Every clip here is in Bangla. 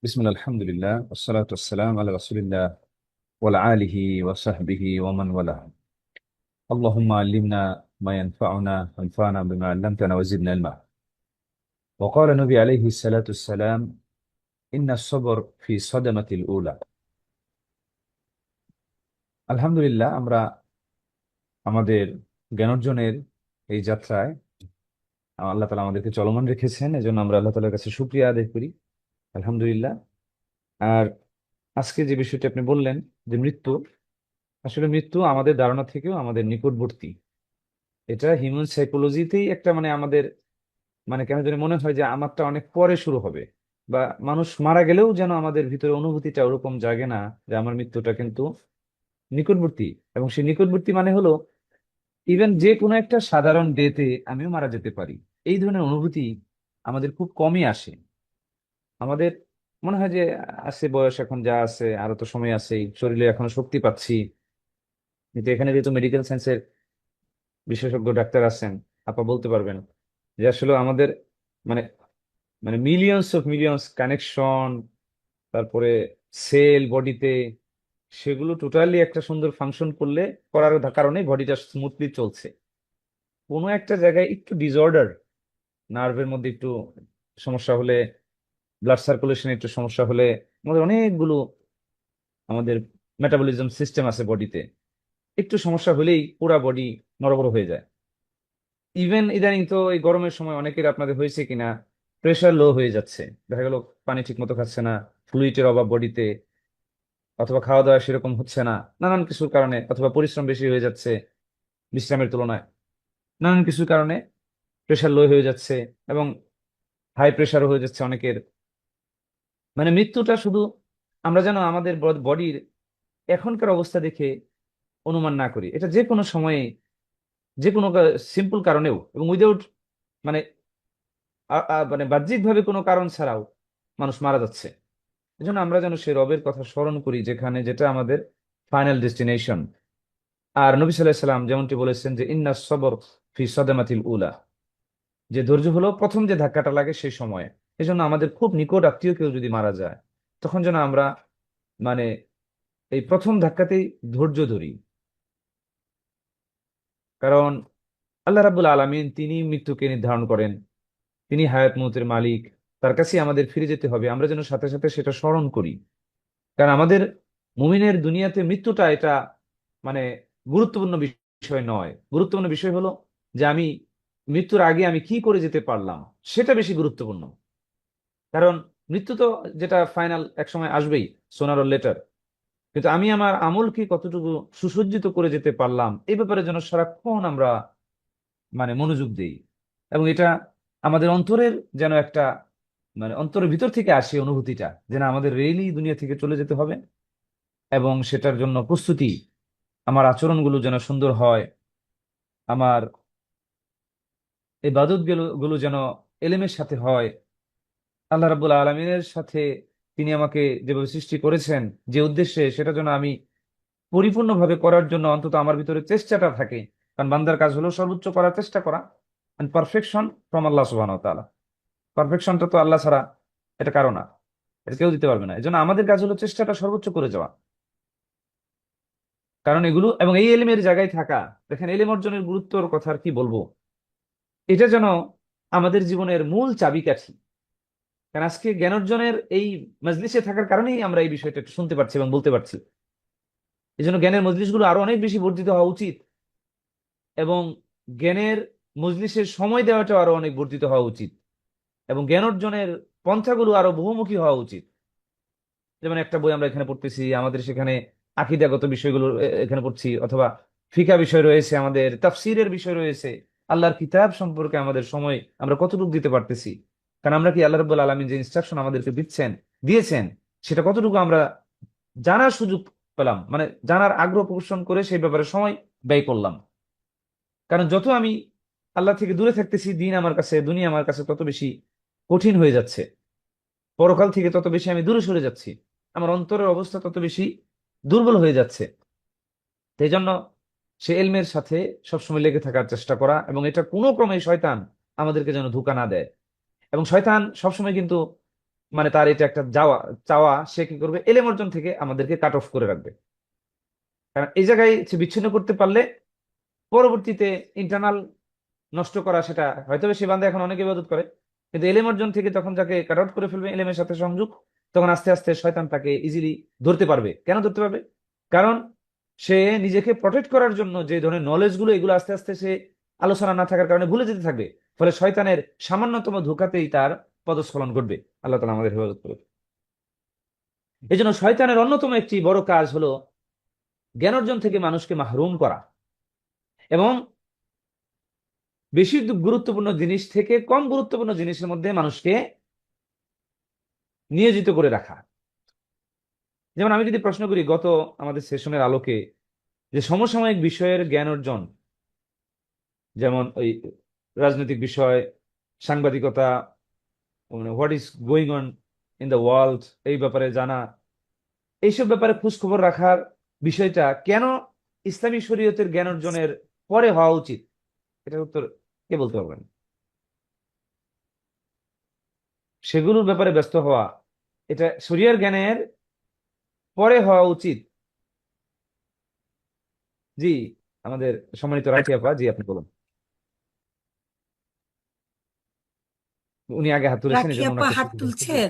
বিসমিল্লাহ আলহামদুলিল্লাহ ওয়াসসালাতু ওয়াসসালামু আলা রাসূলিল্লাহ ওয়া আলা আলিহি ওয়া সাহবিহি ওয়া মান ওয়ালা। আল্লাহুম্মা আল্লিমনা মা ইয়ানফাউনা ওয়ানফা'না বিমা 'আল্লামতানা ওয়া জিদনা ইলমা। ওয়া ক্বালা নবী আলাইহিস সালাতু ওয়াসসালাম ইন্নাস সাবর ফি সাদমাতিল উলা। আলহামদুলিল্লাহ, আমরা আমাদের জ্ঞানার্জনের এই যাত্রায় আল্লাহ তাআলা আমাদেরকে চলমান রেখেছেন, এজন্য আমরা আল্লাহ তাআলার কাছে শুকরিয়া আদায় করি। আলহামদুলিল্লাহ। আর আজকে যে বিষয়টি আপনি বললেন, যে মৃত্যু, আসলে মৃত্যু আমাদের ধারণা থেকেও আমাদের নিকটবর্তী। এটা হিউম্যান সাইকোলজিতেই একটা আমাদের কেন জানি মনে হয় যে আমারটা অনেক পরে শুরু হবে, বা মানুষ মারা গেলেও যেন আমাদের ভিতরে অনুভূতিটা ওরকম জাগে না যে আমার মৃত্যুটা কিন্তু নিকটবর্তী। এবং সেই নিকটবর্তী মানে হলো ইভেন যে কোনো একটা সাধারণ ডেতে আমিও মারা যেতে পারি। এই ধরনের অনুভূতি আমাদের খুব কমই আসে। আমাদের মনে হয় যে আছে, বয়স এখন যা আছে, আরো তো সময় আছে, শরীরে এখনো শক্তি পাচ্ছি। কিন্তু এখানে যেহেতু মেডিকেল সায়েন্সের বিশেষজ্ঞ ডাক্তার আছেন, আপা বলতে পারবেন যে আসলে আমাদের মানে মানে মিলিয়নস কানেকশন, তারপরে সেল বডিতে, সেগুলো টোটালি একটা সুন্দর ফাংশন করার কারণে বডিটা স্মুথলি চলছে। কোনো একটা জায়গায় একটু ডিসঅর্ডার, নার্ভের মধ্যে একটু সমস্যা হলে, ব্লাড সার্কুলেশনে একটু সমস্যা হলে, আমাদের অনেকগুলো আমাদের মেটাবলিজম সিস্টেম আছে বডিতে, একটু সমস্যা হলেই পুরা বডি নড়বড় হয়ে যায়। ইভেন ইদানিং তো এই গরমের সময় অনেকের, আপনাদের হয়েছে কিনা, প্রেশার লো হয়ে যাচ্ছে। দেখা গেল পানি ঠিক মতো খাচ্ছে না, ফ্লুইডের অভাব বডিতে, অথবা খাওয়া দাওয়া সেরকম হচ্ছে না, নানান কিছুর কারণে, অথবা পরিশ্রম বেশি হয়ে যাচ্ছে বিশ্রামের তুলনায়, নানান কিছুর কারণে প্রেশার লো হয়ে যাচ্ছে, এবং হাই প্রেশারও হয়ে যাচ্ছে অনেকের। মৃত্যুটা শুধু আমরা যেন আমাদের বডির এখনকার অবস্থা দেখে অনুমান না করি, এটা যে কোনো সময়ে, যে কোনো সিম্পল কারণেও, এবং উইদাউট মানে বাহ্যিকভাবে কোনো কারণ ছাড়াও মানুষ মারা যাচ্ছে। এজন্য আমরা যেন সে রবের কথা স্মরণ করি, যেখানে যেটা আমাদের ফাইনাল ডেস্টিনেশন। আর নবী সাল্লাল্লাহু আলাইহি সাল্লাম যেমনটি বলেছেন যে ইন্নাস সবর ফি সাদামাতিল উলা, যে ধৈর্য হলো প্রথম যে ধাক্কাটা লাগে সেই সময়ে। এজন্য আমাদের খুব নিকট আত্মীয় কেউ যদি মারা যায়, তখন যেন আমরা মানে এই প্রথম ধাক্কাতেই ধৈর্য ধরি। কারণ আল্লাহ রাব্বুল আলামিন তিনি মৃত্যুকে নির্ধারণ করেন, তিনি হায়াত মউতের মালিক, তার কাছেই আমাদের ফিরে যেতে হবে। আমরা যেন সাথে সাথে সেটা স্মরণ করি। কারণ আমাদের মুমিনের দুনিয়াতে মৃত্যুটা এটা মানে গুরুত্বপূর্ণ বিষয় নয়। গুরুত্বপূর্ণ বিষয় হলো যে আমি মৃত্যুর আগে আমি কি করে যেতে পারলাম, সেটা বেশি গুরুত্বপূর্ণ। কারণ মৃত্যু তো যেটা ফাইনাল এক সময় আসবেই, সোনার লেটার। কিন্তু আমি আমার আমল কি কতটুকু সুসজ্জিত করে যেতে পারলাম, এই ব্যাপারে যেন সারাক্ষণ আমরা মনোযোগ দেই। এবং এটা আমাদের অন্তরের যেন একটা অন্তরের ভিতর থেকে আসে অনুভূতিটা, যে না, আমাদের রিয়েলি দুনিয়া থেকে চলে যেতে হবে। এবং সেটার জন্য প্রস্তুতি, আমার আচরণগুলো যেন সুন্দর হয়, আমার ইবাদত গুলো যেন এলেমের সাথে হয়, আল্লাহ রাব্বুল আলমিনের সাথে তিনি আমাকে যেভাবে সৃষ্টি করেছেন, যে উদ্দেশ্যে, সেটা যেন আমি পরিপূর্ণভাবে করার জন্য অন্তত আমার ভিতরে চেষ্টাটা থাকে। কারণ বান্দার কাজ হলো সর্বোচ্চ করার চেষ্টা করা। পারফেকশন ফ্রম আল্লাহ সুবহানাহু ওয়া তাআলা। পারফেকশনটা তো আল্লাহ ছাড়া এটা কারো না, এটা কেউ দিতে পারবে না। এই জন্য আমাদের কাজ হলো চেষ্টাটা সর্বোচ্চ করে যাওয়া। কারণ এগুলো, এবং এই এলিমের জায়গায় থাকা, দেখেন এলিম অর্জনের গুরুত্বর কথা আর কি বলবো। এটা যেন আমাদের জীবনের মূল চাবিকাঠি। কারণ আজকে জ্ঞান অর্জনের এই মজলিসে থাকার কারণেই আমরা এই বিষয়টা একটু শুনতে পারছি এবং বলতে পারছি। এই জন্য জ্ঞানের মজলিসগুলো আরো অনেক বেশি বর্ধিত হওয়া উচিত, এবং জ্ঞানের মজলিসের সময় দেওয়াটাও আরো অনেক বর্ধিত হওয়া উচিত, এবং জ্ঞান অর্জনের পন্থাগুলো আরো বহুমুখী হওয়া উচিত। যেমন একটা বই আমরা এখানে পড়তেছি, আমাদের সেখানে আকীদাগত বিষয়গুলো এখানে পড়ছি, অথবা ফিকা বিষয় রয়েছে, আমাদের তাফসীরের বিষয় রয়েছে, আল্লাহর কিতাব সম্পর্কে আমাদের সময় আমরা কতটুকু দিতে পারতেছি। কারণ আমরা কি আল্লাহ রাব্বুল আলামিন যে ইনস্ট্রাকশন আমাদেরকে দিয়েছেন, সেটা কতটুকু আমরা জানার সুযোগ পেলাম, জানার আগ্রহ পোষণ করে সেই ব্যাপারে সময় ব্যয় করলাম। কারণ যত আমি আল্লাহ থেকে দূরে থাকতেছি, দিন আমার কাছে, দুনিয়া আমার কাছে তত বেশি কঠিন হয়ে যাচ্ছে। পরকাল থেকে তত বেশি আমি দূরে সরে যাচ্ছি, আমার অন্তরের অবস্থা তত বেশি দুর্বল হয়ে যাচ্ছে। তো এই জন্য সে এলমের সাথে সবসময় লেগে থাকার চেষ্টা করা, এবং এটা কোনো ক্রমে শয়তান আমাদেরকে যেন ধোঁকা না দেয়। এবং শয়তান সবসময় কিন্তু মানে তার এটা একটা চাওয়া, সে কি করবে, এলেম অর্জন থেকে আমাদেরকে কাট অফ করে রাখবে। কারণ এই জায়গায় সে বিচ্ছিন্ন করতে পারলে পরবর্তীতে ইন্টারনাল নষ্ট করা, সেটা হয়তো সে বান্দা এখন অনেক ইবাদত করে, কিন্তু এলেম অর্জন থেকে তখন যাকে কাট আউট করে ফেলবে, এলেমের সাথে সংযোগ, তখন আস্তে আস্তে শয়তান তাকে ইজিলি ধরতে পারবে। কেন ধরতে পারবে? কারণ সে নিজেকে প্রটেক্ট করার জন্য যে ধরনের নলেজ গুলো, এগুলো আস্তে আস্তে সে আলোচনা না থাকার কারণে ভুলে যেতে থাকবে। ফলে শয়তানের সামান্যতম ধোঁকাতেই তার পদস্খলন ঘটবে। আল্লাহ তাআলা আমাদের হেফাজত করুন। এই জন্য শয়তানের অন্যতম একটি বড় কাজ হলো জ্ঞান অর্জন থেকে মানুষকে মাহরুম করা, এবং বেশি গুরুত্বপূর্ণ জিনিস থেকে কম গুরুত্বপূর্ণ জিনিসের মধ্যে মানুষকে নিয়োজিত করে রাখা। যেমন আমি যদি প্রশ্ন করি গত আমাদের সেশনের আলোকে, যে সমসাময়িক বিষয়ের জ্ঞান অর্জন, যেমন ওই রাজনৈতিক বিষয়, সাংবাদিকতা, what is going on in the world, এই ব্যাপারে জানা, এইসব ব্যাপারে খোঁজ খবর রাখার বিষয়টা কেন ইসলামী শরীয়তের জ্ঞান অর্জনের পরে হওয়া উচিত? এটার উত্তর কে বলতে পারবেন? সেগুলোর ব্যাপারে ব্যস্ত হওয়া এটা শরিয়ার জ্ঞানের পরে হওয়া উচিত। জি, আমাদের সম্মানিত রাখি আপা, জি আপনি বলুন। উনি আগে হাত তুলেছেন, এই রাখি জন্য আপা ওনাকে হাত সুযোগ দিচ্ছি। জি তুলছেন।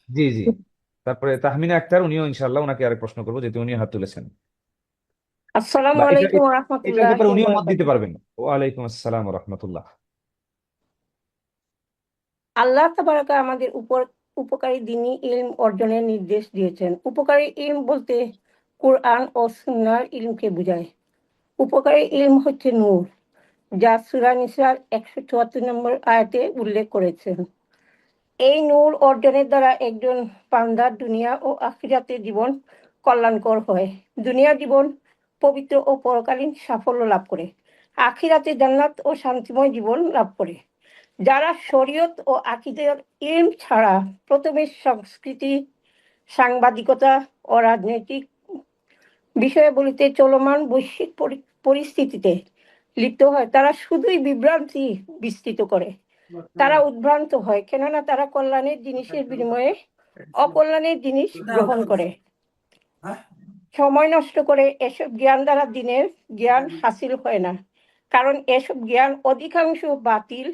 জি জি। তারপরে তাহমিনা আক্তার, উনিও ইনশাল্লাহ, ওনাকে আরেক প্রশ্ন করবো যেহেতু উনিও হাত তুলেছেন, আসসালামু বা আলাইকুম এটার ব্যাপারে রহমতুল্লাহি ওয়া উনিও মত দিতে বারাকাতুহু। পারবেন। ওয়ালাইকুম আসসালাম রহমতুল্লাহ। আল্লাহ তাবারাকা আমাদের উপর উপকারী দ্বীনি ইলম অর্জনের নির্দেশ দিয়েছেন। উপকারী ইলম বলতে কুরআন ও সুন্নাহর ইলমকে বোঝায়। উপকারী ইলম হচ্ছে নূর, যা সূরা নিসার 174 নম্বর আয়াতে উল্লেখ করেছেন। এই নূর অর্জনের দ্বারা একজন বান্দার দুনিয়া ও আখিরাতের জীবন কল্যাণকর হয়। দুনিয়ার জীবন পবিত্র ও পরকালীন সাফল্য লাভ করে, আখিরাতে জান্নাত ও শান্তিময় জীবন লাভ করে। যারা শরীয়ত ও আকীদার ইলম ছাড়া প্রথমে সংস্কৃতি, সাংবাদিকতা ও রাজনৈতিক বিষয়াবলিতে চলমান বৈশ্বিক পরিস্থিতিতে লিপ্ত হয়, তারা শুধুই বিভ্রান্তি বিস্তৃত করে। তারা উদ্ভ্রান্ত হয়, কেননা তারা কল্যাণের জিনিসের বিনিময়ে অকল্যাণের জিনিস গ্রহণ করে, সময় নষ্ট করে। এসব জ্ঞান দ্বারা দিনের জ্ঞান হাসিল হয় না, কারণ এসব জ্ঞান অধিকাংশ বাতিল,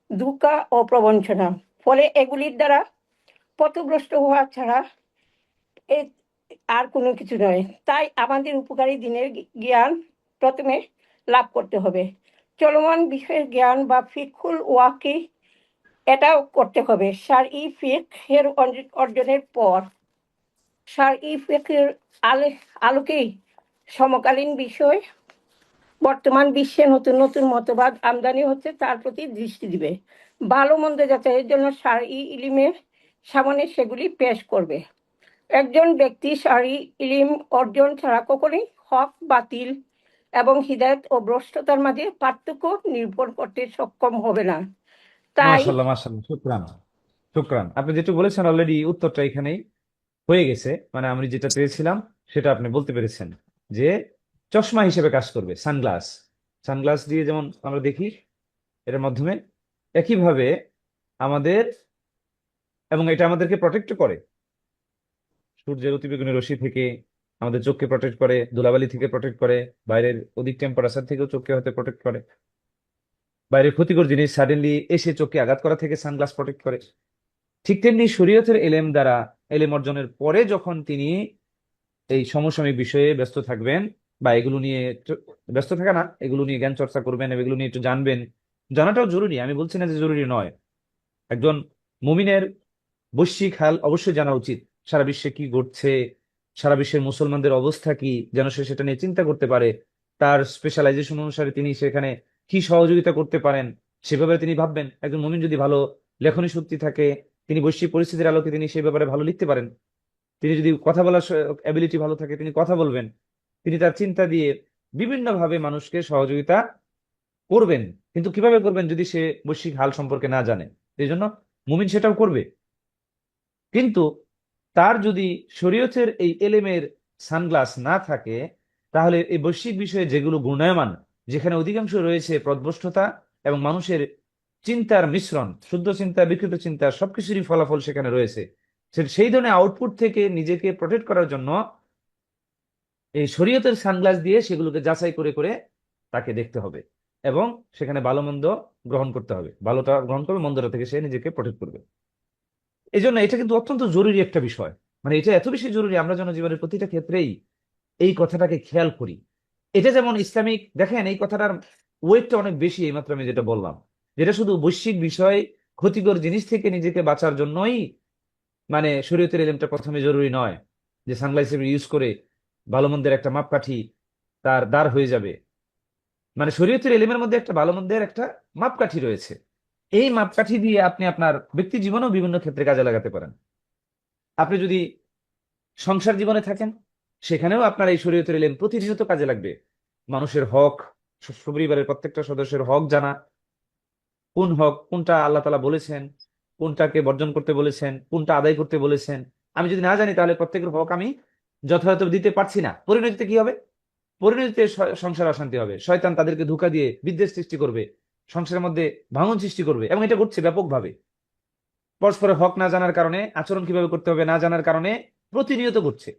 ধোঁকা ও প্রবঞ্চনা। ফলে এগুলির দ্বারা পথভ্রষ্ট হওয়া ছাড়া এ আর কোনো কিছু নয়। তাই আমাদের উপকারী দিনের জ্ঞান প্রথমে লাভ করতে হবে। চলমান বিষয়ের জ্ঞান বা ফিকহুল ওয়াকি, এটাও করতে হবে। শারঈ ফিকহের অর্জনের পর শারঈ ফিকহের আলোকেই সমকালীন বিষয়, বর্তমান বিশ্বে নতুন নতুন মতবাদ আমদানি হচ্ছে, তার প্রতি দৃষ্টি দিবে। ভালো মন্দ যাচাইয়ের জন্য শারঈ ইলমের সামনে সেগুলি পেশ করবে। একজন ব্যক্তি শারঈ ইলম অর্জন ছাড়া কখনোই হক বাতিল এবং হিদায়াত ও ভ্রষ্টতার মাঝে পার্থক্য নিরূপণ করতে সক্ষম হবে না। তাই মাশাল্লাহ মাশাল্লাহ, শুক্রান শুক্রান। আপনি যেটা বলেছেন অলরেডি উত্তরটা এখানেই হয়ে গেছে। মানে আমি যেটা চেয়েছিলাম সেটা আপনি বলতে পেরেছেন, যে চশমা হিসেবে কাজ করবে সানগ্লাস। সানগ্লাস দিয়ে যেমন আমরা দেখি, এর মাধ্যমে একইভাবে আমাদের, এবং এটা আমাদেরকে প্রটেক্ট করে সূর্যের অতিবেগুনি রশ্মি থেকে, আমাদের চোখকে প্রটেক্ট করে, ধুলাবালি থেকে প্রটেক্ট করে, বাইরের অধিক টেম্পারেচার থেকেও চোখকে হয়তো প্রটেক্ট করে, বাইরের ক্ষতিকর জিনিস সাডেনলি এসে চোখকে আঘাত করা থেকে সানগ্লাস প্রটেক্ট করে। ঠিক তেমনি শরীয়তের এলেম দ্বারা, এলেম অর্জনের পরে যখন তিনি এই সমসাময়িক বিষয়ে ব্যস্ত থাকবেন, বা এগুলো নিয়ে ব্যস্ত থাকা না, এগুলো নিয়ে জ্ঞান চর্চা করবেন, এগুলো নিয়ে একটু জানবেন, জানাটাও জরুরি, আমি বলছি না যে জরুরি নয়। একজন মুমিনের বৈশ্বিক হাল অবশ্যই জানা উচিত। সারা বিশ্বে কি ঘটছে, সারা বিশ্বের মুসলমানদের অবস্থা কি, যেন সে সেটা নিয়ে চিন্তা করতে পারে। তার স্পেশালাইজেশন অনুসারে তিনি সেখানে কি সহযোগিতা করতে পারেন, সেভাবে তিনি ভাববেন। একজন মুমিন যদি ভালো লেখনী শক্তি থাকে, তিনি বৈশ্বিক পরিস্থিতির আলোকে তিনি সেই ব্যাপারে ভালো লিখতে পারেন। তিনি যদি কথা বলার অ্যাবিলিটি ভালো থাকে, তিনি কথা বলবেন। তিনি তার চিন্তা দিয়ে বিভিন্নভাবে মানুষকে সহযোগিতা করবেন। কিন্তু কিভাবে করবেন যদি সে বৈশ্বিক হাল সম্পর্কে না জানে? এই জন্য মুমিন সেটাও করবে, কিন্তু তার যদি শরীয়তের এই এলেমের সানগ্লাস না থাকে, তাহলে এই বৈশ্বিক বিষয়ে যেগুলো গুণায়মান, যেখানে অধিকাংশ রয়েছে পথভ্রষ্টতা এবং মানুষের চিন্তার মিশ্রণ, শুদ্ধ চিন্তা বিকৃত চিন্তা, সবকিছুরই ফলাফল সেখানে রয়েছে, সেই ধরনের আউটপুট থেকে নিজেকে প্রোটেক্ট করার জন্য এই শরীয়তের সানগ্লাস দিয়ে সেগুলোকে যাচাই করে করে তাকে দেখতে হবে, এবং সেখানে ভালো মন্দ গ্রহণ করতে হবে, ভালোটা গ্রহণ করবে, মন্দটা থেকে সে নিজেকে প্রোটেক্ট করবে। এই জন্য এটা কিন্তু অত্যন্ত জরুরি একটা বিষয়, মানে এটা এত বেশি জরুরি আমরা যেন জীবনের প্রতিটা ক্ষেত্রেই এই কথাটাকে খেয়াল করি। এটা যেমন ইসলামিক, দেখেন এই কথাটার ওয়েটটা অনেক বেশি, এইমাত্র আমি যেটা বললাম, যেটা শুধু বৈশ্বিক বিষয়, ক্ষতিকর জিনিস থেকে নিজেকে বাঁচার জন্যই মানে শরীয়তের এলেমটা প্রথমে জরুরি নয়, যে সানগ্লাস ইউজ করে ভালো মন্দের একটা মাপকাঠি তার দাঁড় হয়ে যাবে। মানে শরীয়তের এলেমের মধ্যে একটা ভালো মন্দের একটা মাপকাঠি রয়েছে, এই মাপকাঠি দিয়ে আপনি আপনার ব্যক্তি জীবনেও বিভিন্ন ক্ষেত্রে কাজে লাগাতে পারেন। আপনি যদি সংসার জীবনে থাকেন, সেখানেও আপনার এই শরীয়তের এলেম প্রতিনিয়ত কাজে লাগবে। মানুষের হক, পরিবারের প্রত্যেকটা সদস্যের হক জানা, কোন হক কোনটা আল্লাহ তাআলা বলেছেন, কোনটাকে বর্জন করতে বলেছেন, কোনটা আদায় করতে বলেছেন, আমি যদি না জানি তাহলে প্রত্যেকের হক আমি যথাযথ দিতে পারছি না। পরিণতিতে কি হবে? পরিণতিতে সংসার অশান্তি হবে, শয়তান তাদেরকে ধোঁকা দিয়ে বিদ্বেষ সৃষ্টি করবে, সংসারের মধ্যে ভাঙন সৃষ্টি করবে, এবং এটা ঘটছে ব্যাপকভাবে। পরস্পরের হক না জানার কারণে, আচরণ কিভাবে করতে হবে না জানার কারণে প্রতিনিয়ত ঘটছে।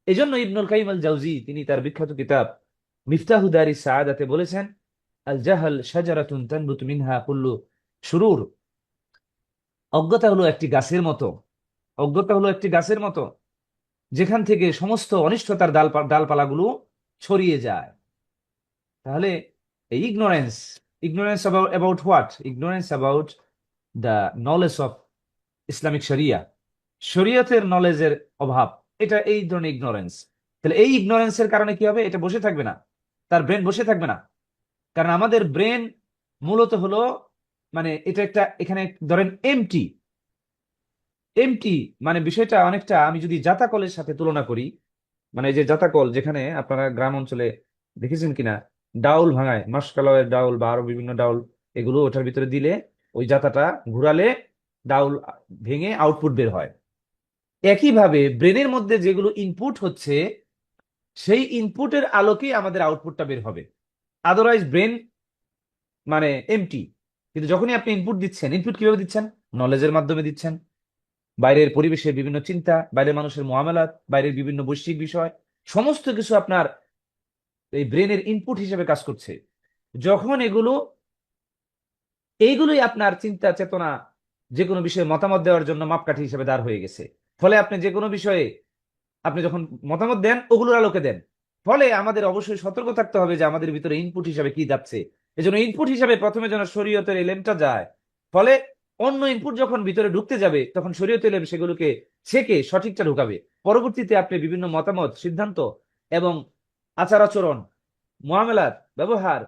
এই জন্য ইবনুল কাইয়িম আল জাওজি তিনি তার বিখ্যাত কিতাব মিফতাহু দারিস সাআদাতে বলেছেন, আল জাহাল শাজারাতুন তানবুতু মিনহা কুল্লু শুরুর। অজ্ঞতা হলো একটি গাছের মতো, অজ্ঞতা হলো একটি গাছের মতো যেখান থেকে সমস্ত অনিষ্টতার ডালপালাগুলো ছড়িয়ে যায়। তাহলে এই ignorance, ignorance about what? Ignorance about the knowledge of Islamic শরিয়া, শরীয়তের নলেজের অভাব, এটা এই ধরনের ইগনোরেন্স। তাহলে এই ইগনোরেন্সের কারণে কি হবে? এটা বসে থাকবে না, তার ব্রেন বসে থাকবে না। কারণ আমাদের ব্রেন মূলত হলো, মানে এটা একটা, এখানে ধরেন এমটি, এমটি মানে বিষয়টা অনেকটা আমি যদি জাতাকলের সাথে তুলনা করি, মানে এই যে জাতাকল, যেখানে আপনারা গ্রাম অঞ্চলে দেখেছেন কিনা, ডাউল ভাঙায়, মাসকলাওয়ের ডাউল বা আরো বিভিন্ন ডাউল, এগুলো ওটার ভিতরে দিলে ওই জাতাটা ঘুরালে ডাউল ভেঙে আউটপুট বের হয়। একইভাবে ব্রেনের মধ্যে যেগুলো ইনপুট হচ্ছে, সেই ইনপুটের আলোকেই আমাদের আউটপুটটা বের হবে। আদারওয়াইজ ব্রেন মানে এমটি। কিন্তু যখনই আপনি ইনপুট দিচ্ছেন, ইনপুট কিভাবে দিচ্ছেন? নলেজের মাধ্যমে দিচ্ছেন, বাইরের পরিবেশের বিভিন্ন চিন্তা, বাইরের মানুষের মুআমালাত, বাইরের বিভিন্ন বৈশ্বিক বিষয়, সমস্ত কিছু আপনার এই ব্রেনের ইনপুট হিসেবে কাজ করছে। যখন এইগুলোই আপনার চিন্তা চেতনা, যে কোনো বিষয়ে মতামত দেওয়ার জন্য মাপকাঠি হিসেবে দাঁড় হয়ে গেছে, ফলে আপনি যে কোনো বিষয়ে আপনি যখন মতামত দেন ওগুলোর আলোকে দেন। ফলে আমাদের অবশ্যই সতর্ক থাকতে হবে যে আমাদের ভিতরে ইনপুট হিসাবে কি যাচ্ছে। এই জন্য ইনপুট হিসাবে প্রথমে যেন শরীয়তের এলেমটা যায়। ফলে অন্য ইনপুট যখন ভিতরে ঢুকতে যাবে, তখন শরীয়তের এলেম সেগুলোকে ছেকে সঠিকটা ঢুকাবে। পরবর্তীতে আপনি বিভিন্ন মতামত, সিদ্ধান্ত এবং আচার আচরণ, মুআমালাত, ব্যবহার,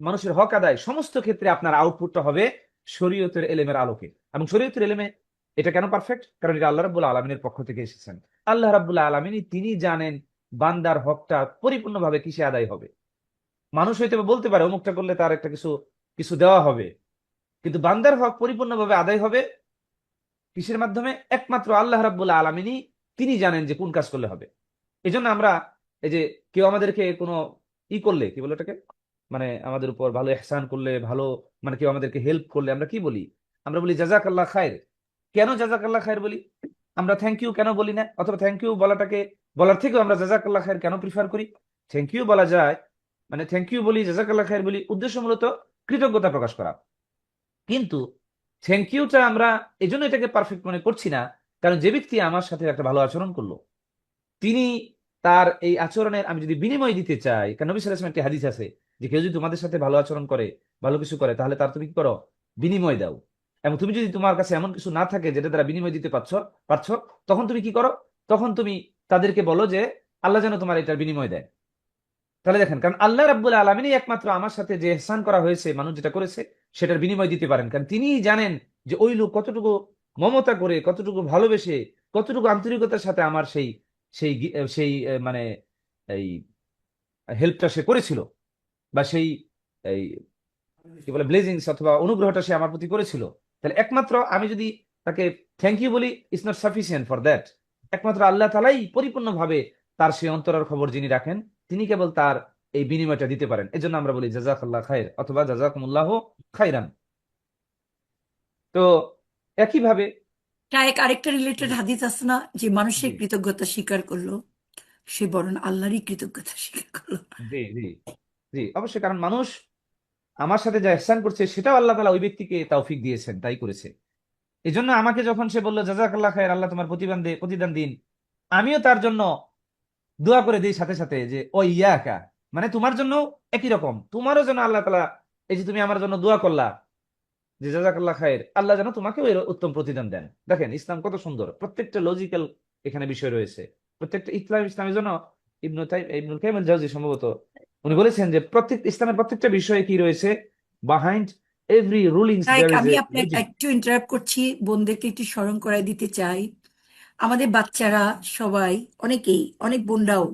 মানুষের হক আদায়, সমস্ত ক্ষেত্রে আপনার আউটপুটটা হবে শরীয়তের এলেমের আলোকে। এবং শরীয়তের এলেমে এটা কেন পারফেক্ট? কারণ এটা আল্লাহ রাব্বুল আলামিনের পক্ষ থেকে এসেছেন। আল্লাহ রাব্বুল আলামিন তিনি জানেন বান্দার হকটা পরিপূর্ণভাবে কিসে আদায় হবে। মানুষ হয়তো বলতে পারে অমুকটা করলে তার একটা কিছু কিছু দেওয়া হবে, কিন্তু বান্দার হক পরিপূর্ণভাবে আদায় হবে কিসের মাধ্যমে? একমাত্র আল্লাহ রাব্বুল আলামিনই তিনি জানেন যে কোন কাজ করলে হবে। এই জন্য আমরা, এই যে কেউ আমাদেরকে কোনো করলে, কি বলে ওটাকে, মানে আমাদের উপর ভালো ইহসান করলে, ভালো, মানে কেউ আমাদেরকে হেল্প করলে আমরা কি বলি? আমরা বলি জাযাকাল্লাহ খায়ের। কেন জাযাকাল্লাহ খায়ের বলি? আমরা থ্যাংক ইউ কেন বলি না? অথবা থ্যাংক ইউ বলাটাকে, বলার থেকেও আমরা জাযাকাল্লাহ খায়ের কেন প্রিফার করি? থ্যাংক ইউ বলা যায়, মানে থ্যাংক ইউ বলি, জাযাকাল্লাহ খায়ের বলি, উদ্দেশ্য মূলত কৃতজ্ঞতা প্রকাশ করা। কিন্তু থ্যাংক ইউটা আমরা এই জন্য এটাকে পারফেক্ট মনে করছি না, কারণ যে ব্যক্তি আমার সাথে একটা ভালো আচরণ করলো, তিনি তার এই আচরণের আমি যদি বিনিময় দিতে চাই, কারণ নবী সাল্লাল্লাহু আলাইহি ওয়াসাল্লাম একটি হাদিস আছে যে কেউ যদি তোমাদের সাথে ভালো আচরণ করে, ভালো কিছু করে, তাহলে তার তুমি কি করো? বিনিময় দাও। এবং তুমি যদি তোমার কাছে এমন কিছু না থাকে যেটা দ্বারা বিনিময় দিতে পারছো, তখন তুমি কি করো? তখন তুমি তাদেরকে বলো যে আল্লাহ যেন তোমার এটার বিনিময় দেয়। তাহলে দেখেন, কারণ আল্লাহ রাব্বুল আলামিনই একমাত্র আমার সাথে যে ইহসান করা হয়েছে, মানুষ যেটা করেছে সেটার বিনিময় দিতে পারেন, কারণ তিনিই জানেন যে ওই লোক কতটুকু মমতা করে, কতটুকু ভালোবেসে, কতটুকু আন্তরিকতার সাথে আমার সেই সেই সেই মানে এই হেল্পটা সে করেছিল, বা সেই এই কি বলে ব্লেজিংস অথবা অনুগ্রহটা সে আমার প্রতি করেছিল। তাহলে একমাত্র আমি যদি তাকে থ্যাংক ইউ বলি, it's not sufficient for that. একমাত্র আল্লাহ তাআলাই পরিপূর্ণভাবে তার সেই অন্তরের খবর যিনি রাখেন, তিনি কেবল তার এই বিনিময়টা দিতে পারেন। এজন্য আমরা বলি জাযাকাল্লাহ খায়র অথবা জাযাকুমুল্লাহু খাইরান। তো একইভাবে শায়েক, আরেকটা রিলেটেড জি হাদিস আছে না, যে মানুষের জি কৃতজ্ঞতা স্বীকার করলো সে বরং আল্লাহরই কৃতজ্ঞতা স্বীকার করলো। জি জি জি অবশ্যই, কারণ মানুষ আমার সাথে যা ইহসান করছে সেটাও আল্লাহ তাআলা ওই ব্যক্তিকে তৌফিক দিয়েছেন, তাই করেছে। এই জন্য আমাকে যখন সে বললো জাযাকাল্লাহ খায়ের, আল্লাহ তোমার প্রতিদান দিন, আমিও তার জন্য দোয়া করে দিই সাথে সাথে যে ও ইয়াকা, মানে তোমার জন্য একই রকম, তোমারও যেন আল্লাহ তাআলা, এই যে তুমি আমার জন্য দোয়া করলা যে জাযাকাল্লাহ খায়ের, আল্লাহ যেন তোমাকেও এর উত্তম প্রতিদান দেন। দেখেন ইসলাম কত সুন্দর, প্রত্যেকটা লজিক্যাল এখানে বিষয় রয়েছে। প্রত্যেকটা ইসলামের জন্য ইবনুল কাইয়িম আল জাওজি সম্ভবত উনি বলেছেন যে ইসলামের প্রত্যেকটা বিষয়ে কি রয়েছে, বিহাইন্ড এভরি রুলিংস শায়েক, দেয়ার ইজ আমি এ আপনাকে লজিক। একটু ইন্টারাপ্ট করছি, বোনদেরকে একটু স্মরণ করাই দিতে চাই। আমাদের বাচ্চারা সবাই, অনেকেই, অনেক বোনরাও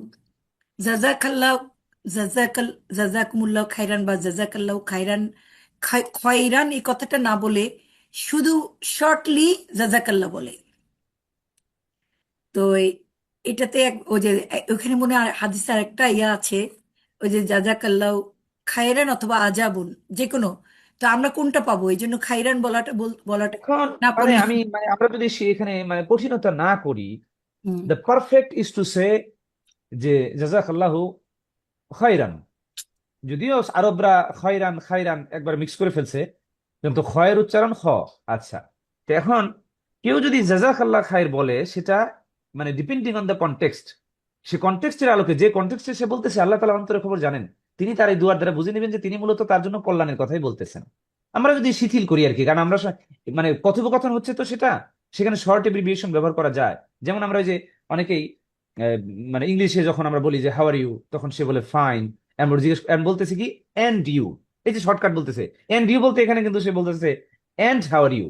জাজাকাল্লাহ, জাজাকাল জাজাকুমুল্লাহ খাইরান বা জাজাকাল্লাহ খাইরান, খয়রান এই কথাটা না বলে শুধু শর্টলি জাজাকাল্লাহ বলে। তো এটাতে ওই যে ওখানে মনে হয় হাদিসে আরেকটা ইয়া আছে, ওই যে জাজাকাল্লাহ খায়রান অথবা আজাবুন, যে কোনো। তো আমরা কোনটা পাবো? এই জন্য খাইরান বলাটা এখন না মানে পড়লে। আমরা যদি এখানে মানে কঠিনতা না করি, হুম। The perfect is to say যে জাযাকাল্লাহু খাইরান। যদিও আরবরা খয়রান খাইরান একবার মিক্স করে ফেলছে, কিন্তু খয়ের উচ্চারণ খ। আচ্ছা, তো এখন কেউ যদি জাযাকাল্লাহ খায়ের বলে, সেটা মানে ডিপেন্ডিং অন দ্য কনটেক্সট, সে কনটেক্সটের আলোকে, যে কনটেক্সটে সে বলতেছে, আল্লাহ তাআলা অন্তরের খবর জানেন, তিনি তার এই দুয়ার দ্বারা বুঝে নেবেন যে তিনি মূলত তার জন্য কল্যাণের কথাই বলতেছেন। আমরা যদি শিথিল করি আর কি, কারণ আমরা মানে কথোপকথন হচ্ছে তো সেটা, সেখানে শর্ট এব্রিভিয়েশন ব্যবহার করা যায়। যেমন আমরা ওই যে অনেকেই আহ, মানে ইংলিশে যখন আমরা বলি যে হাউ আর ইউ, তখন সে বলে ফাইন, আমরা জিজ্ঞেস বলতেছি কি এন্ড ইউ, এই যে শর্টকাট বলতেছে এন্ড ইউ বলতে, এখানে কিন্তু সে বলতেছে এন্ড হাউ আর ইউ।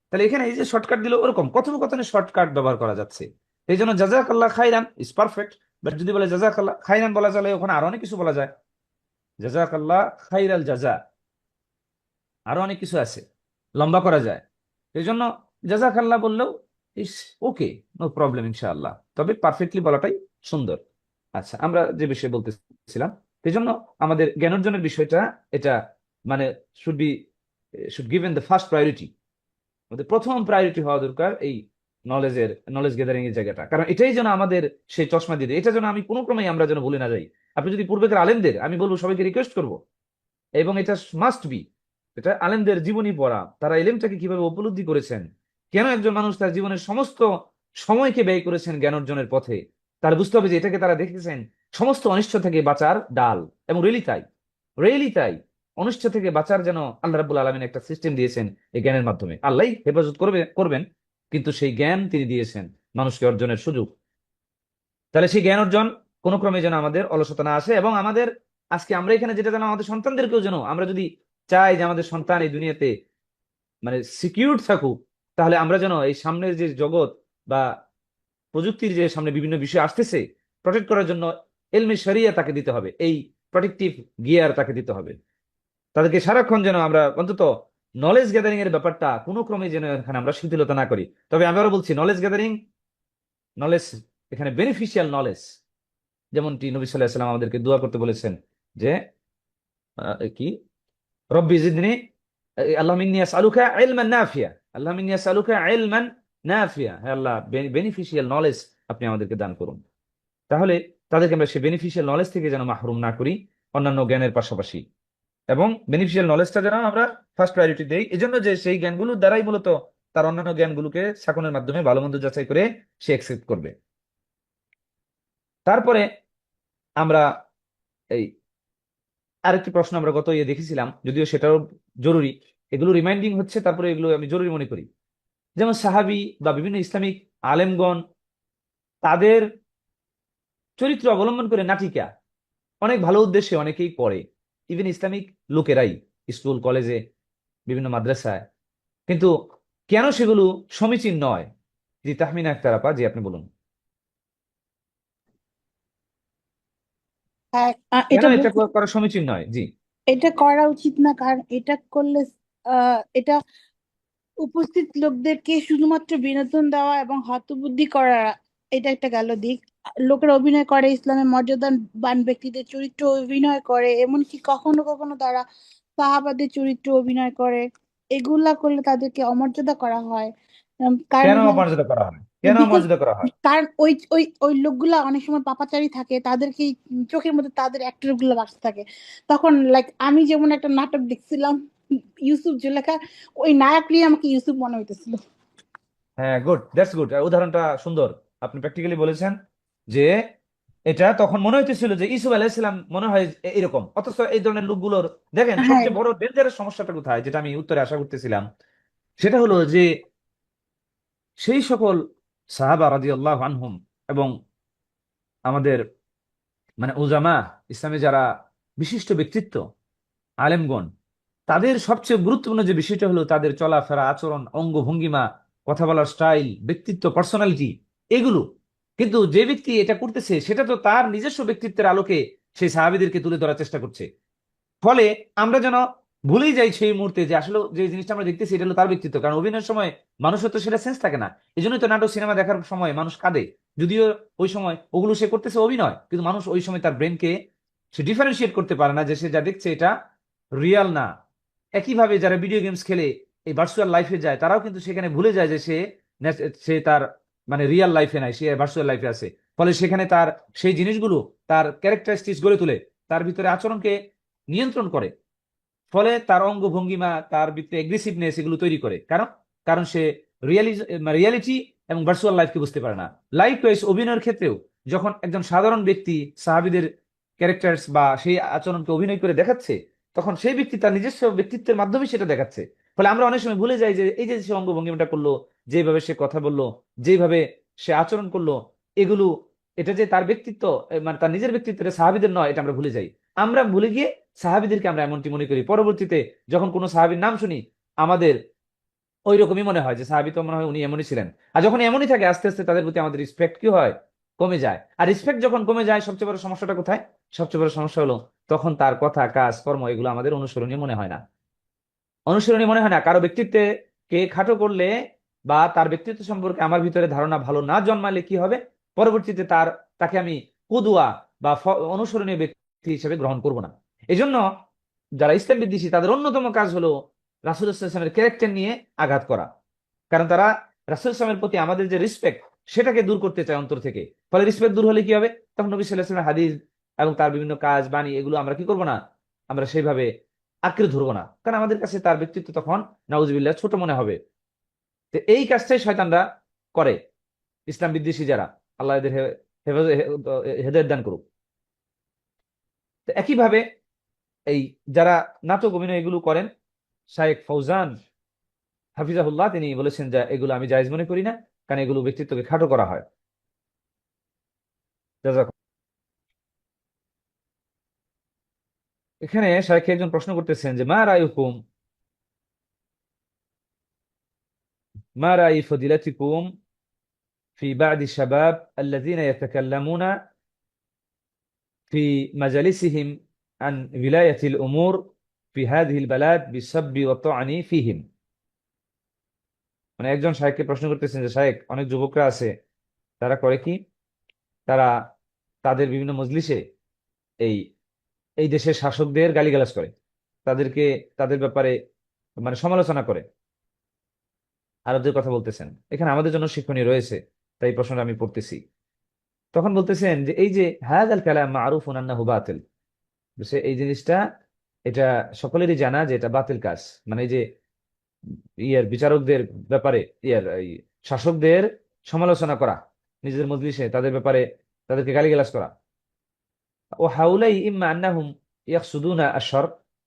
তাহলে এখানে এই যে শর্টকাট দিল, ওরকম কথোপকথনে শর্টকাট ব্যবহার করা যাচ্ছে। এই জন্য জাযাকাল্লাহ খাইরান ইজ পারফেক্ট। বাট যদি বলে জাযাকাল্লাহ খাইরান বলা চলে, ওখানে আরো অনেক কিছু বলা যায়, জাযাকাল্লাহ খাইরাল জাযা, আরো অনেক কিছু আছে, লম্বা করা যায়। এই জন্য জাযাকাল্লাহ বললেও ইস ওকে, নো প্রবলেম ইনশাআল্লাহ, তবে পারফেক্টলি বলাটাই সুন্দর। আচ্ছা, আমরা যে বিষয়ে বলতেছিলাম, এই জন্য আমাদের জ্ঞান অর্জনের বিষয়টা, এটা মানে should be should given the first priority. আমাদের প্রথম প্রায়োরিটি হওয়া দরকার এই নলেজ গ্যাদারিং এর জায়গাটা, কারণ এটাই যেন আমাদের সেই চশমা দিয়ে দেয়। এটা যেন আমি কোনো ক্রমেই আমরা যেন ভুলে না যাই। আপনি যদি পূর্বেকার আলেমদের, আমি বলবো সবাইকে রিকোয়েস্ট করব, এবং এটা মাস্ট বি, এটা আলেমদের জীবনী পড়া, তারা এলেমটাকে কিভাবে উপলব্ধি করেছেন, কেন একজন মানুষ তার জীবনের সমস্ত সময়কে ব্যয় করেছেন জ্ঞান অর্জনের পথে। তার বুঝতে হবে যে এটাকে তারা দেখেছেন সমস্ত অনিষ্ট থেকে বাঁচার ডাল। এবং রিয়েলি তাই, অনিষ্ট থেকে বাঁচার যেন আল্লাহ রাব্বুল আলামিন একটা সিস্টেম দিয়েছেন এই জ্ঞানের মাধ্যমে। আল্লাহ হেফাজত করবেন, কিন্তু সেই জ্ঞান তিনি দিয়েছেন মানুষকে অর্জনের সুযোগ। তাহলে সেই জ্ঞান অর্জন কোনো ক্রমে যেন আমাদের অলসতা না আসে, এবং আমাদের আজকে আমরা এখানে যেটা যেন আমাদের সন্তানদেরকেও যেন, আমরা যদি চাই যে আমাদের সন্তান এই দুনিয়াতে মানে সিকিউর থাকুক, তাহলে আমরা যেন এই সামনের যে জগৎ বা প্রযুক্তির যে সামনে বিভিন্ন বিষয় আসতেছে, প্রটেক্ট করার জন্য এলমে শরিয়া তাকে দিতে হবে, এই প্রোটেক্টিভ গিয়ার তাকে দিতে হবে। তাদেরকে সারাক্ষণ যেন আমরা অন্তত নলেজ গ্যাদারিং এর ব্যাপারটা কোনো ক্রমে যেন এখানে আমরা শিথিলতা না করি। তবে আমি আবারও বলছি, নলেজ এখানে বেনিফিশিয়াল নলেজ, যেমনটি নবী সাল্লাল্লাহু আলাইহি ওয়াসাল্লাম আমাদেরকে দোয়া করতে বলেছেন যে কি রব্বি জিদনি, আল্লাহ মিন্নি আসআলুকা ইলমান নাফিয়া, আল্লাহ মিন্নি আসআলুকা ইলমান নাফিয়া, হে আল্লাহ বেনিফিশিয়াল নলেজ আপনি আমাদেরকে দান করুন। তাহলে তাদেরকে আমরা সেই বেনিফিশিয়াল নলেজ থেকে যেন মাহরুম না করি অন্যান্য জ্ঞানের পাশাপাশি, এবং বেনিফিশিয়াল নলেজটা যেন আমরা ফার্স্ট প্রায়োরিটি দেই। এই জন্য যে সেই জ্ঞানগুলোর দ্বারাই মূলত তার অন্যান্য জ্ঞানগুলোকে শাকনের মাধ্যমে ভালো মন্দ যাচাই করে সে অ্যাকসেপ্ট করবে। তারপরে আমরা এই আরেকটি প্রশ্ন আমরা গত দেখেছিলাম, যদিও সেটাও জরুরি, এগুলো রিমাইন্ডিং হচ্ছে, তারপরে এগুলো আমি জরুরি মনে করি। যেমন সাহাবি বা বিভিন্ন ইসলামিক আলেমগণ, তাদের চরিত্র অবলম্বন করে নাটিকা অনেক ভালো উদ্দেশ্যে অনেকেই পড়ে, ইভেন ইসলামিক লোকেরাই, স্কুল কলেজে বিভিন্ন মাদ্রাসায়। কিন্তু কেন সেগুলো সমীচীন নয়? জি তাহমিনা আক্তার আপা, জি আপনি বলুন, হ্যাঁ, কেন এটা এটা বলতে, করা সমীচীন নয়? জি এটা করা উচিত না, কারণ এটা করলে এটা উপস্থিত লোকদেরকে শুধুমাত্র বিনোদন দেওয়া এবং হতবুদ্ধি করা, এটা একটা গেল দিক। লোকেরা অভিনয় করে, ইসলামের মর্যাদাবান ব্যক্তিদের চরিত্র অভিনয় করে, এমনকি কখনো কখনো তারা সাহাবাদের চরিত্র অভিনয় করে। এগুলা করলে তাদেরকে অমর্যাদা করা হয়। কারণ কেন মানে অমর্যাদা করা হয়? কেন বিকজ অমর্যাদা করা হয়? কারণ ওই ওই ওই লোকগুলা অনেক সময় পাপাচারী থাকে, তাদেরকে চোখের মধ্যে তাদের অ্যাক্টর গুলো বাসতে থাকে। তখন লাইক আমি যেমন একটা নাটক দেখছিলাম, ইউসুফ জুলেখা, ওই নায়কই আমাকে ইউসুফ মনে হইতেছিল। হ্যাঁ, গুড, দ্যাটস গুড, উদাহরণটা সুন্দর। আপনি প্র্যাকটিক্যালি বলেছেন যে এটা তখন মনে হইতেছিল যে ইসুফ আলাইহিসসালাম মনে হয় এরকম, অথচ এই ধরনের লোকগুলোর দেখেন হ্যাঁ, সবচেয়ে বড় ডেঞ্জারাস সমস্যাটা কোথায়, যেটা আমি উত্তরে আশা করতেছিলাম, সেটা হলো যে সেই সকল সাহাবা রাদিয়াল্লাহু আনহুম এবং আমাদের মানে উজামা, ইসলামে যারা বিশিষ্ট ব্যক্তিত্ব, আলেমগণ, তাদের সবচেয়ে গুরুত্বপূর্ণ যে বিষয়টা হলো তাদের চলাফেরা, আচরণ, অঙ্গভঙ্গিমা, কথা বলার স্টাইল, ব্যক্তিত্ব, পার্সোনালিটি, এগুলো। কিন্তু যে ব্যক্তি এটা করতেছে সেটা তো তার নিজস্ব ব্যক্তিত্বের আলোকে সেই সাহাবীদেরকে তুলে ধরার চেষ্টা করছে। ফলে আমরা যেন ভুলেই যাই সেই মুহূর্তে যে আসলে যে জিনিসটা আমরা দেখতেছি এটা হলো তার ব্যক্তিত্ব, কারণ অভিনয়ের সময় মানুষের তো সেটা সেন্স থাকে না। এই জন্যই তো নাটক সিনেমা দেখার সময় মানুষ কাঁদে, যদিও ওই সময় ওগুলো সে করতেছে অভিনয়, কিন্তু মানুষ ওই সময় তার ব্রেনকে সে ডিফারেন্সিয়েট করতে পারে না যে সে যা দেখছে এটা রিয়াল না। একইভাবে যারা ভিডিও গেমস খেলে এই ভার্চুয়াল লাইফে যায়, তারাও কিন্তু সেখানে ভুলে যায় যে সে সে তার মানে রিয়াল লাইফে নাই, সে ভার্চুয়াল লাইফে আছে। ফলে সেখানে তার সেই জিনিসগুলো তার ক্যারেক্টারিস্টিক্স গড়ে তোলে, তার ভিতরে আচরণকে নিয়ন্ত্রণ করে। ফলে তার অঙ্গভঙ্গিমা, তার ভিতরে এগ্রেসিভনেস, এগুলো তৈরি করে। কারণ কারণ সে রিয়ালিটি এবং ভার্চুয়াল লাইফকে বুঝতে পারে না। লাইকওয়াইজ অভিনয়ের ক্ষেত্রেও যখন একজন সাধারণ ব্যক্তি সাহাবীদের ক্যারেক্টার্স বা সেই আচরণকে অভিনয় করে দেখাচ্ছে, তখন সেই ব্যক্তি তার নিজস্ব ব্যক্তিত্বের মাধ্যমে সেটা দেখাচ্ছে। ফলে আমরা অনেক সময় ভুলে যাই যে এই যে সে অঙ্গভঙ্গিমাটা করলো, যেভাবে সে কথা বললো, যেভাবে সে আচরণ করলো, এগুলো এটা যে তার ব্যক্তিত্ব, মানে তার নিজের ব্যক্তিত্ব, এটা সাহাবীদের নয়, এটা আমরা ভুলে যাই। আমরা ভুলে গিয়ে সাহাবীদেরকে আমরা এমনটি মনে করি। পরবর্তীতে যখন কোনো সাহাবীর নাম শুনি, আমাদের ওই রকমই মনে হয় যে সাহাবী তো মনে হয় উনি এমনই ছিলেন। আর যখন এমনই থাকে, আস্তে আস্তে তাদের প্রতি আমাদের রেসপেক্ট কি হয়, কমে যায়। আর রেসপেক্ট যখন কমে যায়, সবচেয়ে বড় সমস্যাটা কোথায়? সবচেয়ে বড় সমস্যা হলো তখন তার কথা, কাজ, কর্ম, এগুলো আমাদের অনুসরণীয় মনে হয় না। অনুসরণীয় মনে হয় না। কারো ব্যক্তিত্বে কে খাটো করলে বা তার ব্যক্তিত্ব সম্পর্কে আমার ভিতরে ধারণা ভালো না জন্মালে কি হবে? পরবর্তীতে তাকে আমি কুদুয়া বা অনুসরণীয় ব্যক্তি হিসেবে গ্রহণ করব না। এজন্য যারা ইসলাম বিদ্বেষী, তাদের অন্যতম কাজ হলো রাসূল সাল্লাল্লাহু আলাইহি ওয়াসাল্লামের ক্যারেক্টার নিয়ে আঘাত করা। কারণ তারা রাসূল সাল্লামের প্রতি আমাদের যে রেসপেক্ট, সেটাকে দূর করতে চায় অন্তর থেকে। ফলে রেসপেক্ট দূর হলে কি হবে? তখন নবী সাল্লাল্লাহু আলাইহি ওয়াসাল্লামের হাদিস এবং তার বিভিন্ন কাজ, বাণী, এগুলো আমরা কি করব না? আমরা সেইভাবে আঁকড়ে ধরবো না, কারণ আমাদের কাছে তার ব্যক্তিত্ব তখন নাউজুবিল্লাহ ছোট মনে হবে। তো এই কাজটাই শয়তানরা করে, ইসলাম বিদ্বেষী যারা। আল্লাহ এদের হেদায়েত দান করুক। তো একইভাবে এই যারা নাটক, অভিনয় এগুলো করেন, শায়েখ ফৌজান হাফিজাহুল্লাহ তিনি বলেছেন যে এগুলো আমি জায়েজ মনে করি না, কারণ এগুলো ব্যক্তিত্বকে খাটো করা হয়। জাযাক। এখানে শায়েখ একজন প্রশ্ন করতেছেন যে মা রাই ফদিলাতিকুম في بعض الشباب الذين يتكلمون في مجالسهم عن ولاية الأمور في هذه البلاد بالسب والطعن فيهم। মানে একজন শায়েখকে প্রশ্ন করতেছেন যে শায়েখ, অনেক যুবকরা আছে, তারা করে কি, তারা তাদের বিভিন্ন মজলিসে এই এই দেশের শাসকদের গালিগালাজ করে, তাদেরকে, তাদের ব্যাপারে মানে সমালোচনা করে, আরবদের কথা বলতেছেন। এখানে আমাদের জন্য শিক্ষণীয় রয়েছে, তাই প্রশ্নটা আমি পড়তেছি। তখন বলতেছেন যে এই যে হাযাল কালাম মারুফুন আন্নাহু বাতিল, এই জিনিসটা, এটা সকলেরই জানা যে এটা বাতিল কাজ। মানে এই যে বিচারকদের ব্যাপারে, এই শাসকদের সমালোচনা করা, নিজেদের মজলিসে তাদের ব্যাপারে তাদেরকে গালিগালাজ করা। ও হাউলাই ইম্মা আন্নাহুম ইয়াকসুদুনা আশ-শার,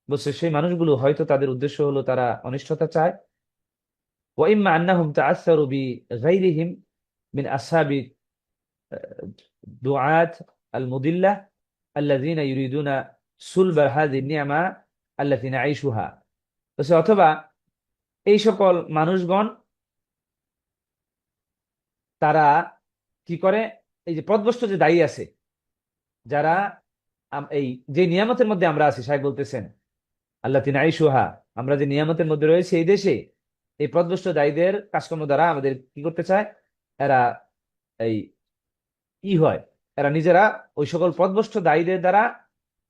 বলছে সেই মানুষগুলো হয়তো তাদের উদ্দেশ্য হলো তারা অনিষ্টতা চায়। ওয়া ইম্মা আন্নাহুম তাআসসারু বিগাইরিহিম মিন আসহাবি দুআত আল-মুদিল্লাহ আল্লাযীনা ইউরিদুনা সুলবা হাযিহি নি'মা আল্লাতী নাঈশুহা। বলছে অথবা এই সকল মানুষগণ তারা কি করে, এই যে পথভ্রষ্ট যে দায়ী আছে, যারা এই যে নিয়ামতের মধ্যে আমরা আছি, সাহেব বলতেছেন আল্লাতী নাঈশুহা, আমরা যে নিয়ামতের মধ্যে রয়েছে এই দেশে, এই পথভ্রষ্ট দায়ীদের কাজকর্ম দ্বারা আমাদের কি করতে চায়, এরা এই হয়, এরা নিজেরা ওই সকল পথভ্রষ্ট দায়ীদের দ্বারা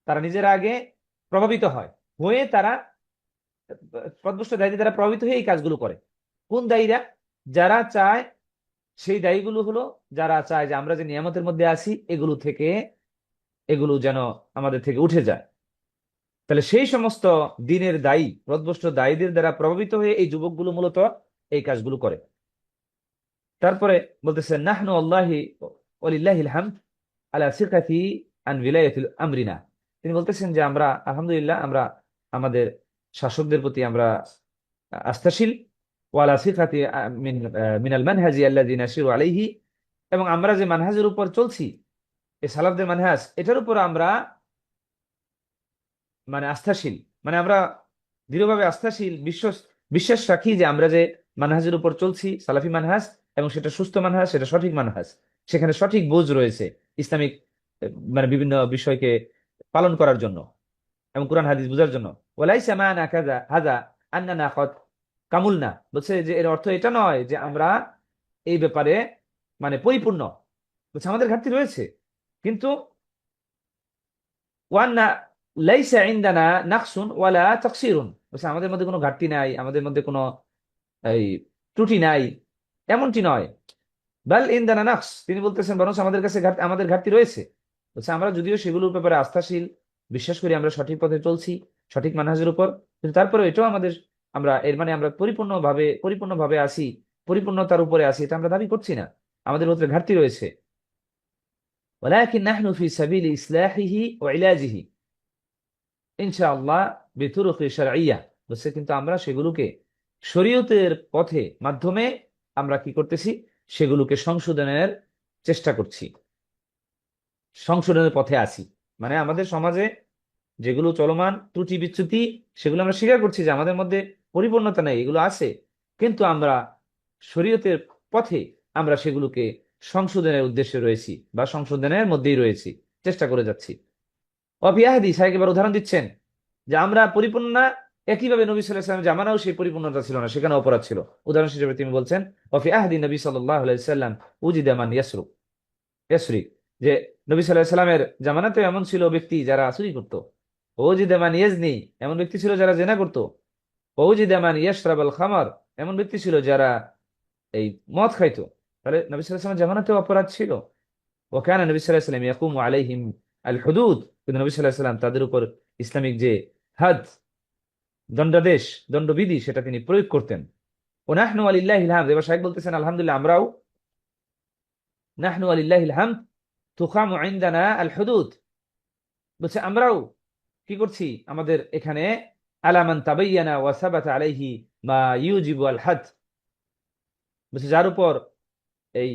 তারা নিজেরা আগে প্রভাবিত হয়, হয়ে তারা পথভ্রষ্ট দায়ীদের দ্বারা প্রভাবিত হয়ে এই কাজগুলো করে। কোন দায়ীরা? যারা চায় সেই দায়ীগুলো হলো যারা চায় যে আমরা যে নিয়ামতের মধ্যে আছি এগুলো যেন আমাদের থেকে উঠে যায়। তাহলে সেই সমস্ত দিনের দায়ী পথভ্রষ্ট দায়ীদের দ্বারা প্রভাবিত হয়ে এই যুবকগুলো মূলত এই কাজগুলো করে। তারপরে বলতেছেন নাহনু আল্লাহি ওয়ালিল্লাহিল হামদ আলা সিকাতি আন ভিলায়াতিল আমরিনা। তিনি বলতেছেন যে আমরা আলহামদুলিল্লাহ আমরা আমাদের শাসকদের প্রতি আমরা আস্থাশীল, ওয়ালা সিকাতি মিনাল মানহাজি আল্লাযী নাসিরু আলাইহি, এবং আমরা যে মানহাজের উপর চলছি এই সালাফদের মানহাজ, এটার উপর আমরা মানে আস্থাশীল, মানে আমরা দৃঢ়ভাবে আস্থাশীল, বিশ্বাস রাখি যে আমরা যে মানহাজের উপর চলছি সালাফি মানহাজ, এবং সেটা সুস্থ মানহাজ, সেটা সঠিক মানহাজ, সেখানে সঠিক বোঝ রয়েছে ইসলামিক মানে বিভিন্ন বিষয়কে পালন করার জন্য এবং কোরআন হাদিস বোঝার জন্য। ওয়ালাইসা মা'ানা কাযা হাযা আন্নানা কদ কামুলনা, বলছে যে এর অর্থ এটা নয় যে আমরা এই ব্যাপারে মানে পরিপূর্ণ, বলছে আমাদের ঘাটতি রয়েছে, কিন্তু ওয়ান্না লাইসা ইনদানা নাকসুন ওয়ালা তাকসিরুন, বলছে আমাদের মধ্যে কোনো ঘাটতি নাই, আমাদের মধ্যে কোনো এই ত্রুটি নাই, এমনটি নয়। বাল ইনদানা নাকস, তিনি বলতেছেন বরং আমাদের কাছে আমাদের ঘাটতি রয়েছে। বলছে আমরা যদিও সেগুলোর ব্যাপারে আস্থাশীল, বিশ্বাস করি আমরা সঠিক পথে চলছি সঠিক মানহাজের উপর, কিন্তু তারপরে এটাও আমাদের আমরা এর মানে আমরা পরিপূর্ণভাবে আসি, পরিপূর্ণতার উপরে আসি এটা আমরা দাবি করছি না, আমাদের মধ্যে ঘাটতি রয়েছে। ওয়ালাকিন নাহনু ফি সাবিলি ইসলাহিহি ওয়া ইলাজিহি ইনশাআল্লাহ বিতুরুকি শারঈয়া, বলছে কিন্তু আমরা সেগুলোকে শরীয়তের পথে মাধ্যমে আমরা কি করতেছি, সেগুলোকে সংশোধনের চেষ্টা করছি, সংশোধনের পথে আছি। মানে আমাদের সমাজে যেগুলো চলমান ত্রুটি বিচ্যুতি, সেগুলো আমরা স্বীকার করছি যে আমাদের মধ্যে পরিপূর্ণতা নেই, এগুলো আছে, কিন্তু আমরা শরীয়তের পথে আমরা সেগুলোকে সংশোধনের উদ্দেশ্যে রয়েছি বা সংশোধনের মধ্যেই রয়েছি, চেষ্টা করে যাচ্ছি। অফিয়াহাদি সাহেব এবার উদাহরণ দিচ্ছেন যে আমরা পরিপূর্ণ না, একইভাবে নবী সাল্লাল্লাহু আলাইহি ওয়াসাল্লাম জামানাও সেই পরিপূর্ণতা ছিল না, সেখানে অপরাধ ছিল। উদাহরণ হিসেবে তিনি বলছেন অফি আহদি নবী সাল্লাল্লাহু আলাইহি ওয়াসাল্লাম উজিদা মান ইয়াসরি, যে নবী সাল্লাল্লাহু আলাইহি ওয়াসাল্লামের জামানাতেও এমন ছিল ব্যক্তি যারা চুরি করত, ওজিদা মান ইয়াজনি, এমন ব্যক্তি ছিল যারা জেনা করত, ওজিদা মান ইয়াশরাবাল খামার, এমন ব্যক্তি ছিল যারা এই মদ খাইতো। তাহলে নবী সাল্লাল্লাহু আলাইহি ওয়াসাল্লামের জামানাতেও অপরাধ ছিল। ওয়াকানা নবী সাল্লাল্লাহু আলাইহি ওয়াসাল্লাম ইয়াকুমু আলাইহিম আল হুদুদ, কিন্তু নবী সাল্লাল্লাহু আলাইহি ওয়াসাল্লাম তাদের উপর ইসলামিক যে হাদ, দণ্ডাদেশ, দণ্ডবিধি, সেটা তিনি প্রয়োগ করতেন। ও নাহনু আলিল্লাহিল হামদ, এবার শাইখ বলতেছেন আলহামদুলিল্লাহ আমরাও, নাহনু আলিল্লাহিল হামদ তুকামু ইনদানা আল হুদুদ, বলছে আমরাও কি করছি, আমাদের এখানে আলামান তাবাইয়ানা ওয়া সাবাতা আলাইহি মা ইউজিবু আল হাদ, বলছে যার উপর এই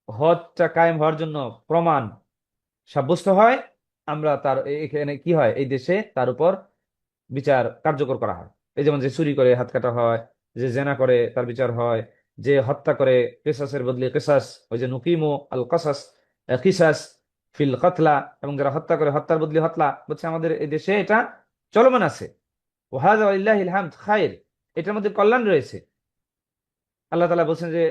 হদটা কায়েম হওয়ার জন্য প্রমাণ সাব্যস্ত হয়, আমরা তার এখানে কি হয়, এই দেশে তার উপর বিচার কার্যকর করা হয়। এই যেমন যে চুরি করে হাত কাটা হয়, যে জেনা করে তার বিচার হয়, যে হত্যা করে কেসাসের বদলে কেসাস, ওই যে নুকিমু আল কাসাস কিসাস ফিল কতলা, এবং যারা হত্যা করে হত্যার বদলে হত্যা, বলছে আমাদের এই দেশে এটা চলমান আছে। ওয়াহাযা ওয়ালিল্লাহিল হামদ খায়র, এটার মধ্যে কল্যাণ রয়েছে। আল্লাহ তাআলা বলছেন যে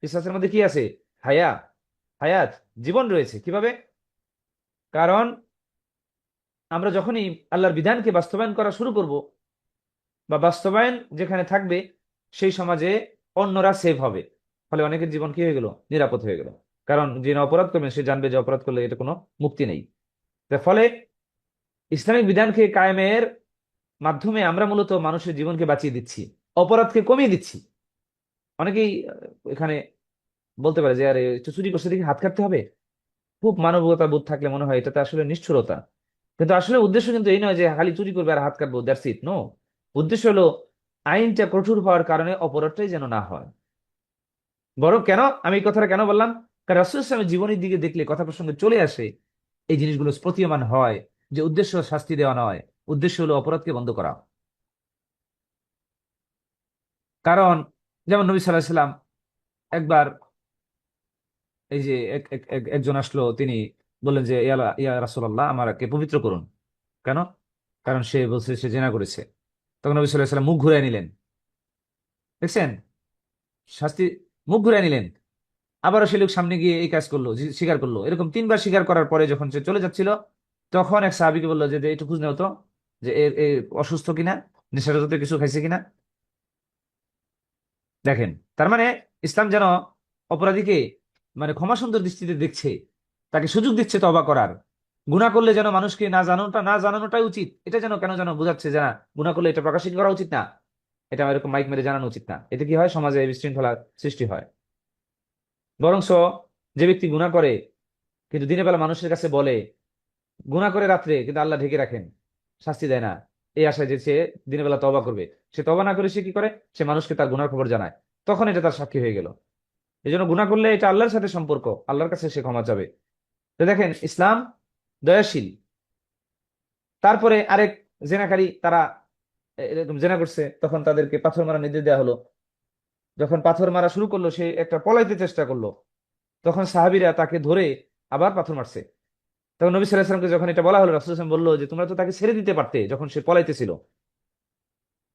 কিসাসের মধ্যে কি আছে, হায়াত, জীবন রয়েছে। কিভাবে? কারণ আমরা যখনই আল্লাহর বিধানকে বাস্তবায়ন করা শুরু করব বা বাস্তবায়ন যেখানে থাকবে, সেই সমাজে অন্যরা সেভ হবে, ফলে অনেকের জীবন কি হয়ে গেল, নিরাপদ হয়ে গেল। কারণ যে অপরাধ করবে সে জানবে যে অপরাধ করলে এটা কোনো মুক্তি নেই। তার ফলে ইসলামিক বিধানকে কায়েমের মাধ্যমে আমরা মূলত মানুষের জীবনকে বাঁচিয়ে দিচ্ছি, অপরাধকে কমিয়ে দিচ্ছি। অনেকেই এখানে বলতে পারে যে আরে একটু চুরি করছে দেখি হাত কাটতে হবে, খুব মানবতা বোধ থাকলে মনে হয় এটাতে আসলে নিষ্ঠুরতা, কিন্তু আসলে উদ্দেশ্য কিন্তু এই নয় যে খালি চুরি করবে আর হাত কাটবো, দ্যাটস ইট। নো, উদ্দেশ্য হলো আইনটা কঠোর হওয়ার কারণে অপরাধটাই যেন না হয়। বরং কেন আমি এই কথাটা কেন বললাম, কারণ রাসূল সাল্লাল্লাহু আলাইহি ওয়াসাল্লামের জীবনী দিকে দেখলে কথা প্রসঙ্গে চলে আসে এই জিনিসগুলো প্রতীয়মান হয় যে উদ্দেশ্য শাস্তি দেওয়া নয়, উদ্দেশ্য হলো অপরাধকে বন্ধ করা। কারণ যেমন নবী সাল্লাল্লাহু আলাইহি ওয়াসাল্লাম একবার এই যে একজন আসলো, তিনি বললেন যে ইয়া রাসূলুল্লাহ আমাকে পবিত্র করুন। কেন? কারণ সে বলছে সে জেনা করেছে। তখন নবী সাল্লাল্লাহু আলাইহি ওয়াসাল্লাম মুখ ঘুরাই নিলেন, দেখছেন শাস্তি, মুখ ঘুরাই নিলেন। আবারও সে লোক সামনে গিয়ে এই কাজ করলো, স্বীকার করলো। এরকম তিনবার স্বীকার করার পরে যখন সে চলে যাচ্ছিল, তখন এক সাহাবীকে বললো যে একটু খোঁজ নেও তো, যে এ অসুস্থ কিনা, নেশাজাতীয় কিছু খাইছে কিনা। দেখেন, তার মানে ইসলাম যেন অপরাধীকে মানে ক্ষমা সুন্দর দৃষ্টিতে দেখছে, তাকে সুযোগ দিচ্ছে তওবা করার। গুনাহ করলে যেন মানুষকে না জানানোটাই উচিত, এটা যেন কেন যেন বোঝাচ্ছে যে না, গুনাহ করলে এটা প্রকাশিত করা উচিত না, এটা এরকম মাইক মেরে জানানো উচিত না। এতে কি হয়, সমাজে বিশৃঙ্খলা সৃষ্টি হয়। বরংস যে ব্যক্তি গুনাহ করে কিন্তু দিনের বেলা মানুষের কাছে বলে, গুনাহ করে রাত্রে কিন্তু আল্লাহ ঢেকে রাখেন, শাস্তি দেয় না, এই আশায় যে সে দিনের বেলা তওবা করবে, সে তওবা না করে সে কি করে, সে মানুষকে তার গুনার খবর জানায়, তখন এটা তার সাক্ষী হয়ে গেল। এই জন্য গুনাহ করলে এটা আল্লাহর সাথে সম্পর্ক, আল্লাহর কাছে সে ক্ষমা চাবে। তো দেখেন, ইসলাম দয়াশীল। তারপরে আরেক জেনাকারী, তারা এরকম জেনা করছে, তখন তাদেরকে পাথর মারা নির্দেশ দেওয়া হলো। যখন পাথর মারা শুরু করলো, সে একটা পলাইতে চেষ্টা করলো, তখন সাহাবীরা তাকে ধরে আবার পাথর মারছে। তখন নবী সাল্লাল্লাহু আলাইহি ওয়াসাল্লামকে যখন এটা বলা হলো, রাসূল সাল্লাল্লাহু আলাইহি ওয়াসাল্লাম বললো যে তোমরা তো তাকে ছেড়ে দিতে পারতে যখন সে পলাইতেছিল।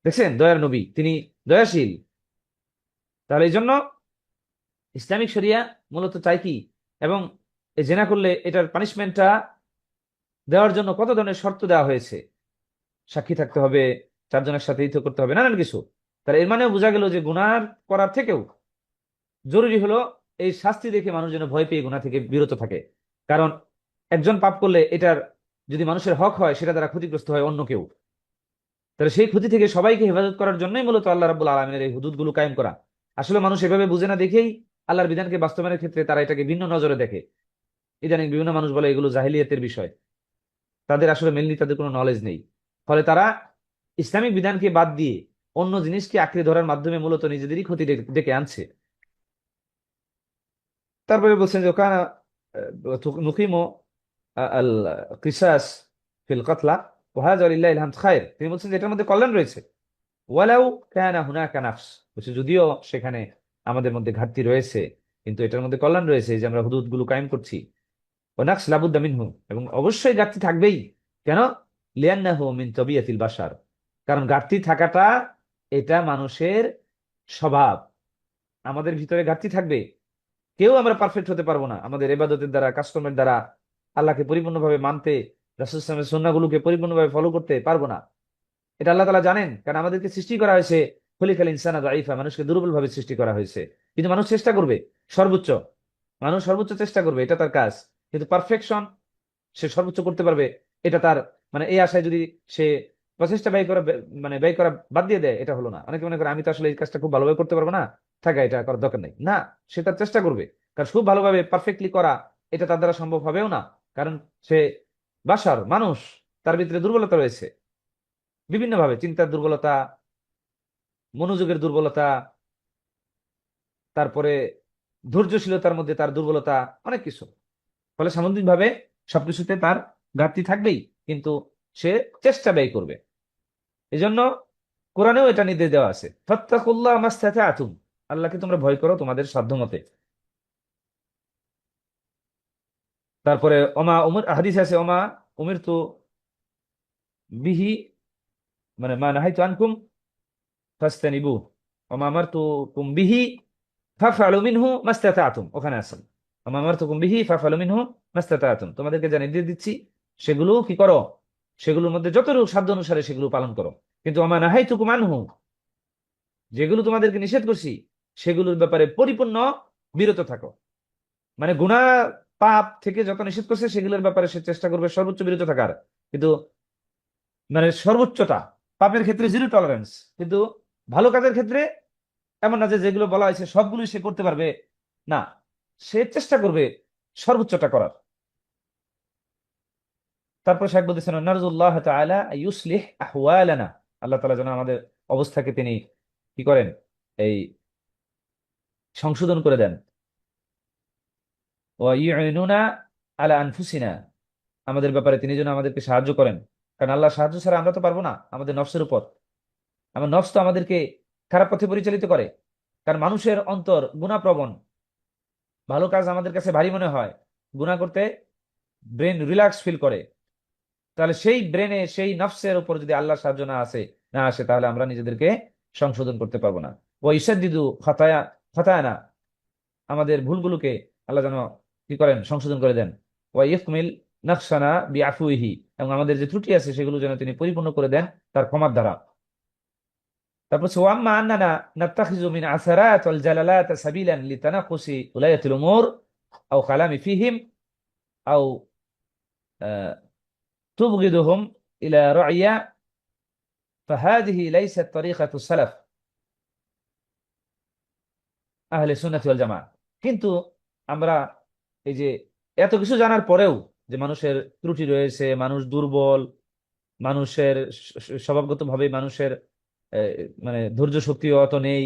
দেখছেন, দয়ার নবী, তিনি দয়াশীল। তাহলে এই জন্য ইসলামিক শরিয়া মূলত চাই কি, এবং এই জেনা করলে এটার পানিশমেন্টটা দেওয়ার জন্য কত ধরনের শর্ত দেওয়া হয়েছে, সাক্ষী থাকতে হবে, চারজনের সাথে ইথ করতে হবে, নানান কিছু। তাহলে এর মানেও বোঝা গেল যে গুনাহ করার থেকেও জরুরি হলো এই শাস্তি দেখে মানুষ যেন ভয় পেয়ে গুনাহ থেকে বিরত থাকে। কারণ একজন পাপ করলে এটার যদি মানুষের হক হয়, সেটা দ্বারা ক্ষতিগ্রস্ত হয় অন্য কেউ। তাহলে সেই ক্ষতি থেকে সবাইকে হেফাজত করার জন্যই মূলত আল্লাহ রাব্বুল আলামিনের এই হুদুদগুলো কায়েম করা। আসলে মানুষ এভাবে বুঝে না দেখেই আল্লাহর বিধানকে বাস্তবায়নের ক্ষেত্রে তারা এটাকে ভিন্ন নজরে দেখে। ইদানিং বিভিন্ন মানুষ বলে এগুলো জাহিলিয়াতের বিষয়, তাদের আসলে মেনলি তাদের কোনো নলেজ নেই। ফলে তারা ইসলামিক বিধানকে বাদ দিয়ে অন্য জিনিসকে আঁকড়ে ধরার মাধ্যমে মূলত নিজেদেরই ক্ষতি ডেকে আনছে। তারপরে বলছেন যে ওখানে নুকিমো আল কিসাস ফিল কাতলা ওয়াহাযা লিল্লাহিল হামদ খায়র, তিনি বলছেন যে এটার মধ্যে কল্যাণ রয়েছে। ওয়ালাউ কানা হুনাকা নাফস, বলছে যদিও সেখানে আমাদের মধ্যে ঘাটতি রয়েছে, কিন্তু এটার মধ্যে কল্যাণ রয়েছে যে আমরা হুদুদ গুলো কায়েম করছি। ও নাকস লাবুদ্দা মিনহু, এবং অবশ্যই ঘাটতি থাকবেই। কেন? লিয়ান্নাহু মিন তবিয়াতিল বাশার, কারণ ঘাটতি থাকাটা এটা মানুষের স্বভাব। আমাদের ভিতরে ঘাটতি থাকবে, কেউ আমরা পারফেক্ট হতে পারবো না আমাদের ইবাদতের দ্বারা, কাস্টমের দ্বারা আল্লাহকে পরিপূর্ণভাবে মানতে, রাসূল সাল্লাল্লাহু আলাইহি ওয়াসাল্লামের সুন্নাহগুলোকে পরিপূর্ণভাবে ফলো করতে পারবো না। এটা আল্লাহ তাআলা জানেন, কারণ আমাদেরকে সৃষ্টি করা হয়েছে খুলিকাল ইনসানা যায়ীফা, মানুষকে দুর্বল ভাবে সৃষ্টি করা হয়েছে। কিন্তু মানুষ চেষ্টা করবে সর্বোচ্চ, মানুষ সর্বোচ্চ চেষ্টা করবে, এটা তার কাজ। কিন্তু পারফেকশন সে সর্বোচ্চ করতে পারবে, এটা তার মানে এই আশায় যদি সে প্রচেষ্টা ব্যয় করা বাদ দিয়ে দেয়, এটা হলো না। অনেকে মনে করে আমি তো আসলে এই কাজটা খুব ভালোভাবে করতে পারবো না, থাকা এটা করার দরকার নেই। না, সে তার চেষ্টা করবে, কারণ খুব ভালোভাবে পারফেক্টলি করা এটা তার দ্বারা সম্ভব হবেও না। কারণ সে বাশার, মানুষ, তার ভিতরে দুর্বলতা রয়েছে বিভিন্নভাবে, চিন্তার দুর্বলতা, মনোযোগের দুর্বলতা, তারপরে ধৈর্যশীলতার মধ্যে তার দুর্বলতা, অনেক কিছু। ফলে সামগ্রিকভাবে সবকিছুতে তার ঘাটতি থাকবেই, কিন্তু সে চেষ্টা ব্যয় করবে। এই জন্য কোরআনেও এটা নির্দেশ দেওয়া আছে, ফাত্তাকুল্লাহ মাসতাতাতুম, আল্লাহকে তোমরা ভয় করো তোমাদের সাধ্যমতে। তারপরে ওমা উমর হাদিস আছে, ওমা উমিরতু বিহি, মানে মা নাহাইতু আনকুম ফাস্তানিবু, ওমা আমারতুকুম বিহি ফাফআলু মিনহু মাসতাতাতুম, ওখানে আছেন ওমা আমারতুকুম বিহি ফাফআলু মিনহু মাসতাতাতুম, তোমাদেরকে যা নির্দেশ দিচ্ছি সেগুলো কি করো, সেগুলোর মধ্যে যতটুকু সাধ্য অনুসারে সেগুলো পালন করো। কিন্তু ওমা নাহাইতুকুম আনহু, যেগুলো তোমাদেরকে নিষেধ করছি সেগুলোর ব্যাপারে পরিপূর্ণ বিরত থাকো। মানে গুনাহ পাপ থেকে যত নিষেধ করছে সেগুলোর ব্যাপারে সে চেষ্টা করবে সর্বোচ্চ বিরত থাকার। কিন্তু মানে সর্বোচ্চটা, পাপের ক্ষেত্রে জিরো টলারেন্স, কিন্তু ভালো কাজের ক্ষেত্রে এমন না যে যেগুলো বলা হয়েছে সবগুলোই সে করতে পারবে, না, সে চেষ্টা করবে সর্বোচ্চটা করার। তারপর শেখ বলতেছেন নারজুল্লাহ তাআলা ইউসলিহ আহওয়ালানা, আল্লাহ তাআলা যেন আমাদের অবস্থাকে তিনি কি করেন, এই সংশোধন করে দেন। ওয়া ইউইনুনা আলা আনফুসিনা, আমাদের ব্যাপারে তিনি যেন আমাদেরকে সাহায্য করেন। কারণ আল্লাহ সাহায্য ছাড়া আমরা তো পারবো না আমাদের নফসের উপর। আমার নফস তো আমাদেরকে খারাপ পথে পরিচালিত করে, কারণ মানুষের অন্তর গুনাহপ্রবণ। ভালো কাজ আমাদের কাছে ভারী মনে হয়, গুনাহ করতে ব্রেন রিল্যাক্স ফিল করে। তাহলে সেই ব্রেনে, সেই নফসের উপর যদি আল্লাহর সাহায্য না আসে, তাহলে আমরা নিজেদেরকে সংশোধন করতে পারবো না। ও ইসাদ্দিদু খতায়ানা, আমাদের ভুলগুলোকে আল্লাহ যেন কি করেন, সংশোধন করে দেন। ওয়া ইয়কমিল নাকসানা বিআফুইহি, এবং আমাদের যে ত্রুটি আছে সেগুলো যেন তিনি পরিপূর্ণ করে দেন তার ক্ষমার দ্বারা। তারপর ওয়াম্মা আন্নানা নাত্তাখিযু মিন আসারাত ওয়াল জালালাত সাবিলান লিতানাকুসি উলায়াতিল উমুর আও কালামি ফিহিম আও তুবগিদুহুম ইলা রা'ইয়া ফাহাদিহি লাইসাত তরিকাতুস সালাফ আহলে সুন্নাতি ওয়াল জামাআহ। কিন্তু আমরা এই যে এত কিছু জানার পরেও যে মানুষের ত্রুটি রয়েছে, মানুষ দুর্বল, মানুষের স্বভাবগতভাবে মানুষের আহ, মানে ধৈর্য শক্তি অত নেই,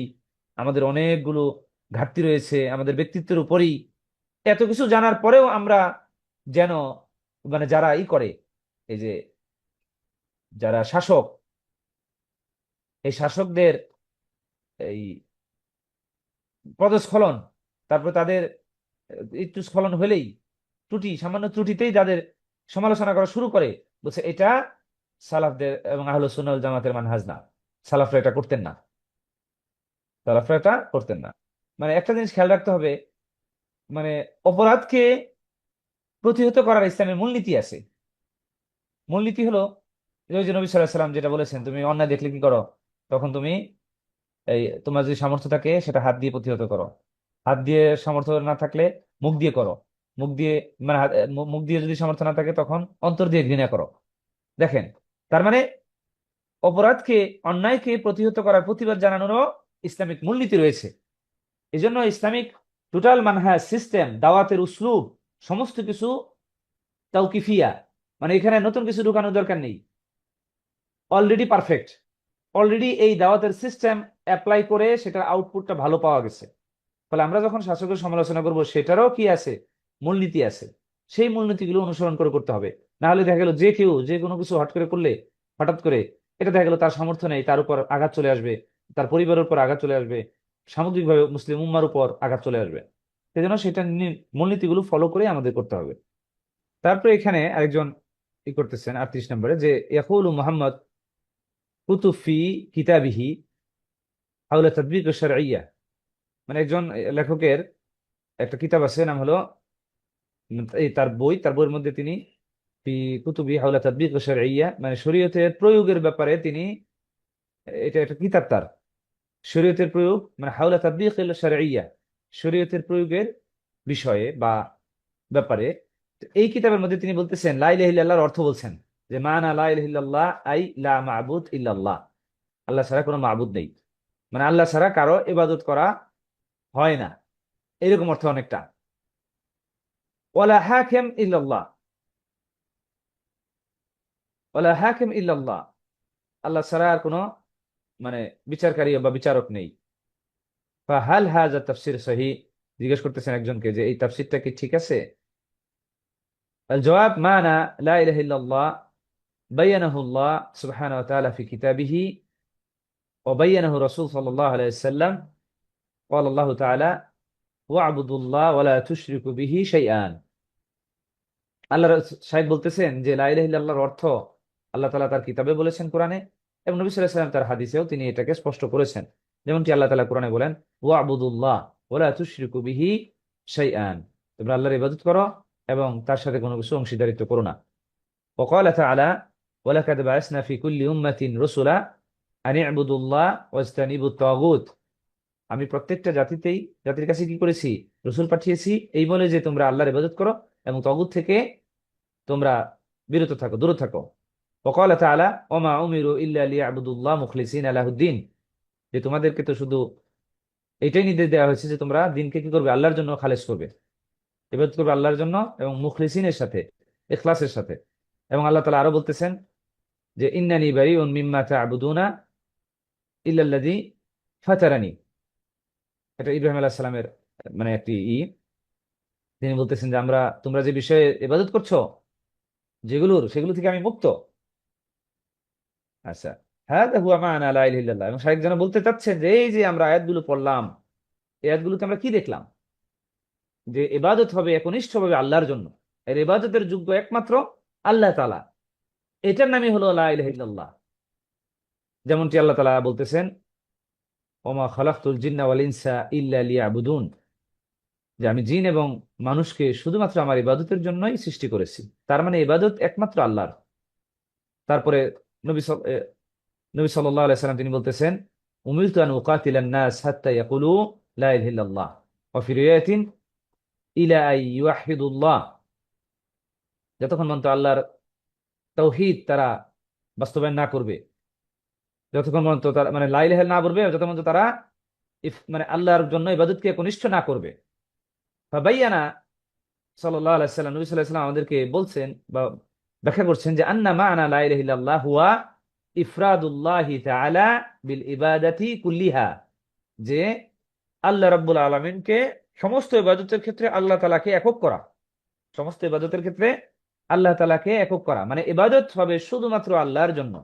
আমাদের অনেকগুলো ঘাটতি রয়েছে আমাদের ব্যক্তিত্বের উপরই, এত কিছু জানার পরেও আমরা যেন মানে যারা করে এই যে যারা শাসক, এই শাসকদের এই পদস্খলন, তারপর তাদের একটু স্খলন হলেই, সামান্য ত্রুটিতেই যাদের সমালোচনা করা শুরু করে, বলছে এটা সালাফদের এবং আহলুস সুন্নাহ ওয়াল জামাতের মানহাজ না, সালাফরা এটা করতেন না, সালাফরা এটা করতেন না। মানে একটা জিনিস খেয়াল রাখতে হবে, মানে অপরাধকে প্রতিহত করার ইসলামের মূলনীতি আছে। মূলনীতি হলো ওই যে নবী সাল্লাল্লাহু আলাইহি সাল্লাম যেটা বলেছেন, তুমি অন্যায় দেখলে কি করো, তখন তুমি তোমার যদি সামর্থ্য থাকে সেটা হাত দিয়ে প্রতিহত করো, হাত দিয়ে সামর্থ্য না থাকলে মুখ দিয়ে করো, মুখ দিয়ে মানে মুখ দিয়ে যদি সামর্থ্য না থাকে তখন অন্তর দিয়ে ঘৃণা করো। দেখেন, তার মানে অপরাধকে, অন্যায়কে প্রতিহত করার প্রতিবাদ জানানোরও ইসলামিক মূলনীতি রয়েছে। এই জন্য ইসলামিক টোটাল মানহাজ, সিস্টেম, দাওয়াতের উসলুব, সমস্ত কিছু তাওকিফিয়া, মানে এখানে নতুন কিছু ঢুকানোর দরকার নেই, অলরেডি পারফেক্ট। অলরেডি এই দাওয়াতের সিস্টেম অ্যাপ্লাই করে সেটার আউটপুটটা ভালো পাওয়া গেছে। ফলে আমরা যখন শাসকের সমালোচনা করব সেটারও কি আছে, মূলনীতি আছে, সেই মূলনীতিগুলো অনুসরণ করে করতে হবে। না হলে দেখা গেল যে কেউ যে কোনো কিছু হঠাৎ করে এটা দেখা গেল তার সামর্থ্য নেই, তার উপর আঘাত চলে আসবে, তার পরিবারের উপর আঘাত চলে আসবে, সামগ্রিকভাবে মুসলিম উম্মার উপর আঘাত চলে আসবে। সেই জন্য সেটা মূলনীতিগুলো ফলো করে আমাদের করতে হবে। তারপরে এখানে আরেকজন করতেছেন 38 নম্বরে, যে ইয়াকুলু মুহাম্মদ কুতুফি কিতাবিহি হাওলা তাদবিক শারঈয়া। মানে একজন লেখকের একটা কিতাব আছে, নাম হলো তার বইয়ের মধ্যে তিনি ফি কুতুবি হাওলা তাদবিক শারঈয়া, মানে শরীয়তের প্রয়োগের ব্যাপারে তিনি, এটা একটা কিতাব তার, শরীয়তের প্রয়োগ মানে হাওলা তাদবিক শারঈয়া, শরীয়তের প্রয়োগের বিষয়ে বা ব্যাপারে। তো এই কিতাবের মধ্যে তিনি বলতেছেন লা ইলাহা ইল্লাল্লাহর অর্থ বলছেন, যে মানা লা ইলাহা ইল্লাল্লাহ আই লা মা'বুদ ইল্লাল্লাহ, আল্লাহ ছাড়া কোনো মাবুদ নেই, মানে আল্লাহ ছাড়া কারো ইবাদত করা হয় না, এরকম অর্থ অনেকটা। ওয়ালা হাকিম ইল্লাল্লাহ, ওয়ালা হাকিম ইল্লাল্লাহ, আল্লাহ ছাড়া আর কোনো মানে বিচারকারী বা বিচারক নেই। ফাহাল হাযা তাফসীর সহিহ, জিজ্ঞেস করতেছেন একজনকে যে এই তাফসীরটা কি ঠিক আছে? আল জবাব মানা লা ইলাহা ইল্লাল্লাহ বায়ানাহু আল্লাহ সুবহানাহু ওয়া তাআলা ফি কিতাবিহি ওয়া বায়ানাহু রাসূল সাল্লাল্লাহু আলাইহি ওয়াসাল্লাম ক্বালা আল্লাহু তাআলা ওয়া'বুদুল্লাহ ওয়া লা তুশরিকু বিহি শাইআন। আল্লাহ শাহেদ বলতেছেন যে লা ইলাহা ইল্লাল্লাহর অর্থ আল্লাহ তাআলা তার কিতাবে বলেছেন কোরআনে, এবং নবী সাল্লাল্লাহু আলাইহি ওয়াসাল্লাম তার হাদিসেও তিনি এটাকে স্পষ্ট করেছেন। যেমনটি আল্লাহ তাআলা কোরআনে বলেন ওয়া'বুদুল্লাহ ওয়া লা তুশরিকু বিহি শাইআন, তোমরা আল্লাহর ইবাদত করো এবং তার সাথে কোনো কিছু অংশীদারিত্ব করো না। ওয়া ক্বালা তাআলা ওয়া লাকাদ বা'আসনা ফি কুল্লি উম্মাতিন রাসূলা আন ই'বুদুল্লাহ ওয়াজতানিবুত তাগুত, আমি প্রত্যেকটা জাতির কাছে কি করেছি, রসুল পাঠিয়েছি, এই বলে যে তোমরা আল্লাহর ইবাদত করো এবং তাগুত থেকে তোমরা বিরত থাকো, দূরে থাকো। ওয়াকালা তাআলা ওমা উমিরু ইল্লা লিয়াবুদুল্লাহ মুখলিসিনা লাহুদ্দিন, যে তোমাদেরকে তো শুধু এটাই নির্দেশ দেওয়া হয়েছে যে তোমরা দিনকে কি করবে, আল্লাহর জন্য খালেস করবে, ইবাদত করবে আল্লাহর জন্য এবং মুখলিসিনের সাথে, ইখলাসের সাথে। এবং আল্লাহ তাআলা আরো বলতেছেন যে ইন্নানি বারিউন মিম্মা তা'বুদুনা ইল্লাল্লাযী ফাতারানি, এটা ইব্রাহিম আলাইহিস সালামের মানে একটি তিনি বলতেছেন যে তোমরা যে বিষয়ে ইবাদত করছো সেগুলো থেকে আমি মুক্ত। আচ্ছা, হাযা হুয়া মা'না লা ইলাহা ইল্লাল্লাহ। এবং শায়খ যেন বলতে চাচ্ছেন যে এই যে আমরা আয়াতগুলো পড়লাম, এই আয়াতগুলোতে আমরা কি দেখলাম, যে ইবাদত হবে একনিষ্ঠভাবে আল্লাহর জন্য, এর ইবাদতের যোগ্য একমাত্র আল্লাহ তাআলা, এটার নামই হলো লা ইলাহা ইল্লাল্লাহ। যেমনটি আল্লাহ তাআলা বলতেছেন ওমা খালাকতুল জিন্না ওয়াল ইনসা ইল্লা লিয়াবুদুন, যে আমি জিন এবং মানুষকে শুধুমাত্র আমার ইবাদতের জন্যই সৃষ্টি করেছি। তার মানে ইবাদত একমাত্র আল্লাহর। তারপরে নবী সাল্লাল্লাহু আলাইহি সাল্লাম তিনি বলতেছেন উমিরতু আন উকাতিলান নাস হাত্তা ইয়াকুলু লা ইলাহা ইল্লাল্লাহ ওয়া ফি রিওয়ায়াতিন ইলা আন ইউহিদুল্লাহ, যতক্ষণ পর্যন্ত আল্লাহর তাওহীদ তারা বাস্তবায়ন না করবে, যতক্ষণ পর্যন্ত তারা মানে লা ইলাহা না বলবে, যতক্ষণ পর্যন্ত তারা মানে আল্লাহর জন্য ইবাদতকে একনিষ্ঠ না করবে। ফাবাইয়ানা সাল্লাল্লাহু আলাইহি সাল্লাম, নবী সাল্লাল্লাহু আলাইহি সাল্লাম আমাদেরকে বলছেন বা ব্যাখ্যা করছেন যে আন্না মা'না লা ইলাহা ইল্লাল্লাহ হুয়া ইফরাদুল্লাহি তাআলা বিল ইবাদাতি কুল্লিহা, যে আল্লাহ রাব্বুল আলামিনকে সমস্ত ইবাদতের ক্ষেত্রে আল্লাহ তাআলাকে একক করা, সমস্ত ইবাদতের ক্ষেত্রে আল্লাহ তাআলাকে একক করা, মানে ইবাদত হবে শুধুমাত্র আল্লাহর জন্য।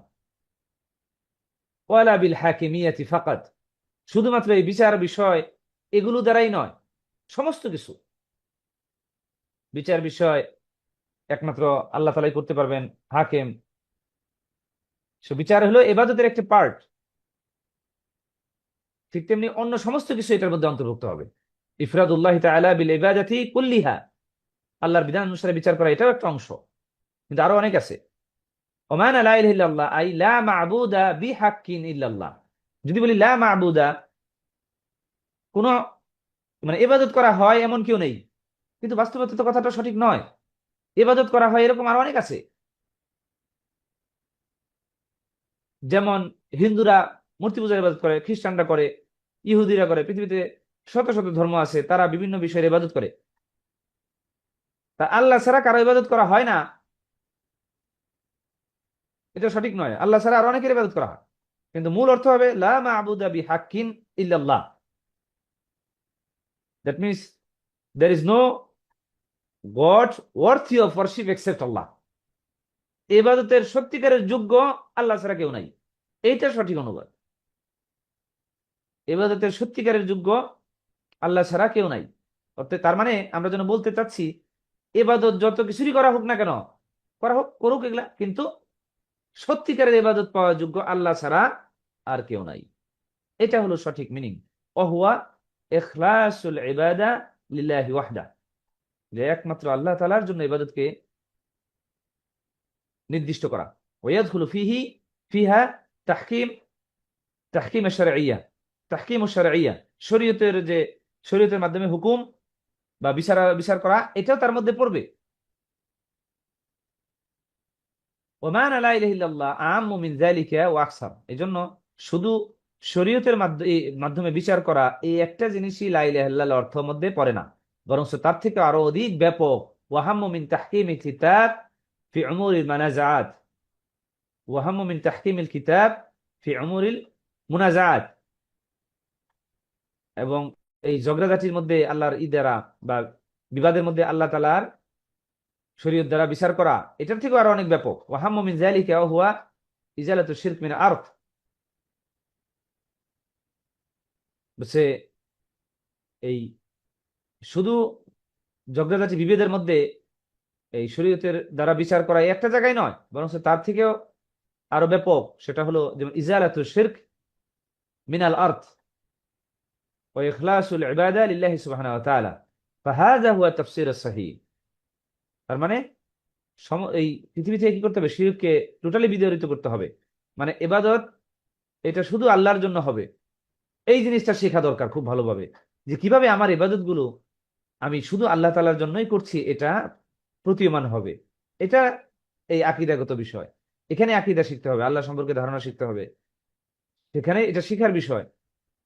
ওয়ালা বিল হাকিমিয়াতি ফাকাত, শুধুমাত্র এই বিচার বিষয় এগুলো দ্বারাই নয়, সমস্ত কিছু বিচার বিষয় একমাত্র আল্লাহ তাআলাই করতে পারবেন, হাকিম। সো বিচার হলো ইবাদতের একটি পার্ট, ঠিক তেমনি অন্য সমস্ত কিছু এটার মধ্যে অন্তর্ভুক্ত হবে। ইফরাদুল্লাহ তাআলা বিল ইবাদাতি কুল্লিহা, আল্লাহর বিধান অনুসারে বিচার করা এটাও একটা অংশ, কিন্তু আরো অনেক আছে। ওমানা লা ইলাহা ইল্লাল্লাহ আই লা মা'বুদা বিহাক্কিন ইল্লাল্লাহ, যদি বলি লা মা'বুদা, কোন মানে ইবাদত করা হয় এমন কেউ নেই, কিন্তু বাস্তবতা তো কথাটা সঠিক নয়। ইবাদত করা হয় এরকম আরো অনেক আছে, যেমন হিন্দুরা মূর্তি পূজার ইবাদত করে, খ্রিস্টানরা করে, ইহুদিরা করে, পৃথিবীতে শত শত ধর্ম আছে, তারা বিভিন্ন বিষয়ের ইবাদত করে। তা আল্লাহ ছাড়া কারো ইবাদত করা হয় না, এটা সঠিক নয়। আল্লাহ ছাড়া আর অনেকের ইবাদত করা হয়, কিন্তু মূল অর্থ হবে লা মা'বুদা বিহাক্কিন ইল্লাল্লাহ, that means there is no God worthy of worship except Allah, ইবাদতের সত্যিকারের যোগ্য আল্লাহ ছাড়া কেউ নাই, এইটা সঠিক অনুবাদ। ইবাদতের সত্যিকারের যোগ্য আল্লাহ ছাড়া কেউ নাই, অর্থাৎ তার মানে আমরা যেন বলতে চাচ্ছি ইবাদত যত কিছুরই করা হোক না কেন, করা হোক, করুক এগুলা, কিন্তু সত্যিকারের ইবাদত পাওয়ার যোগ্য আল্লাহ ছাড়া আর কেউ নাই, এটা হলো সঠিক মিনিং। ওয়াহুয়া ইখলাসুল ইবাদা লিল্লাহি ওয়াহদা, যে একমাত্র আল্লাহ তাআলার জন্য ইবাদতকে নির্দিষ্ট করা। ওয়ায়াদখুলু ফিহা তাহকিম তাহকিম আশ-শারঈয়্যা, তাহকিম আশ-শারঈয়্যা, শরীয়তের মাধ্যমে হুকুম বা বিচার করা, এটাও তার মধ্যে পড়বে। ওমানা লা ইলাহা ইল্লাল্লাহ আম্মু মিন যালিকা ওয়া আকসার, এজন্য শুধু শরীয়তের মাধ্যমে বিচার করা এই একটা জিনিসই লা ইলাহা ইল্লাল্লাহর অর্থের মধ্যে পড়ে না, বরং তার থেকে আরো অধিক ব্যাপক। ওয়াহাম্মু মিন তাহকিমিল কিতাব ফি উমুরিল মুনাজাআত, ওয়াহাম্মু মিন তাহকিমিল কিতাব ফি উমুরিল মুনাজাআত, এবং এই ঝগড়াঝাটির মধ্যে আল্লাহর দ্বারা বা বিবাদের মধ্যে আল্লাহ তাআলার শরীয়ত দ্বারা বিচার করা, এটার থেকেও আরো অনেক ব্যাপক। ওয়াহাম্মু মিন যালিকা ওয়া হুয়া ইজালাতু শিরক মিন আরদ, বলছে এই শুধু ঝগড়াঝাটি বিভেদের মধ্যে এই শরীয়তের দ্বারা বিচার করা এই একটা জায়গায় নয়, বরং তার থেকেও আরো ব্যাপক। সেটা হলো যেমন ইজালাতু শিরক মিনাল আরদ ওয়া ইখলাসুল ইবাদা লিল্লাহি সুবহানাহু ওয়া তাআলা, ফাহাযা হুয়া তাফসীর as-সাহিহ। তার মানে এই পৃথিবী থেকে কি করতে হবে, শিরককে টোটালি বিতাড়িত করতে হবে, মানে ইবাদত এটা শুধু আল্লাহর জন্য হবে। এই জিনিসটা শেখা দরকার খুব ভালোভাবে, যে কিভাবে আমার ইবাদত গুলো আমি শুধু আল্লাহ তাআলার জন্যই করছি, এটা প্রতীয়মান হবে। এটা এই আকীদাগত বিষয়, এখানে আকীদা শিখতে হবে, আল্লাহ সম্পর্কে ধারণা শিখতে হবে, সেখানে এটা শিখার বিষয়,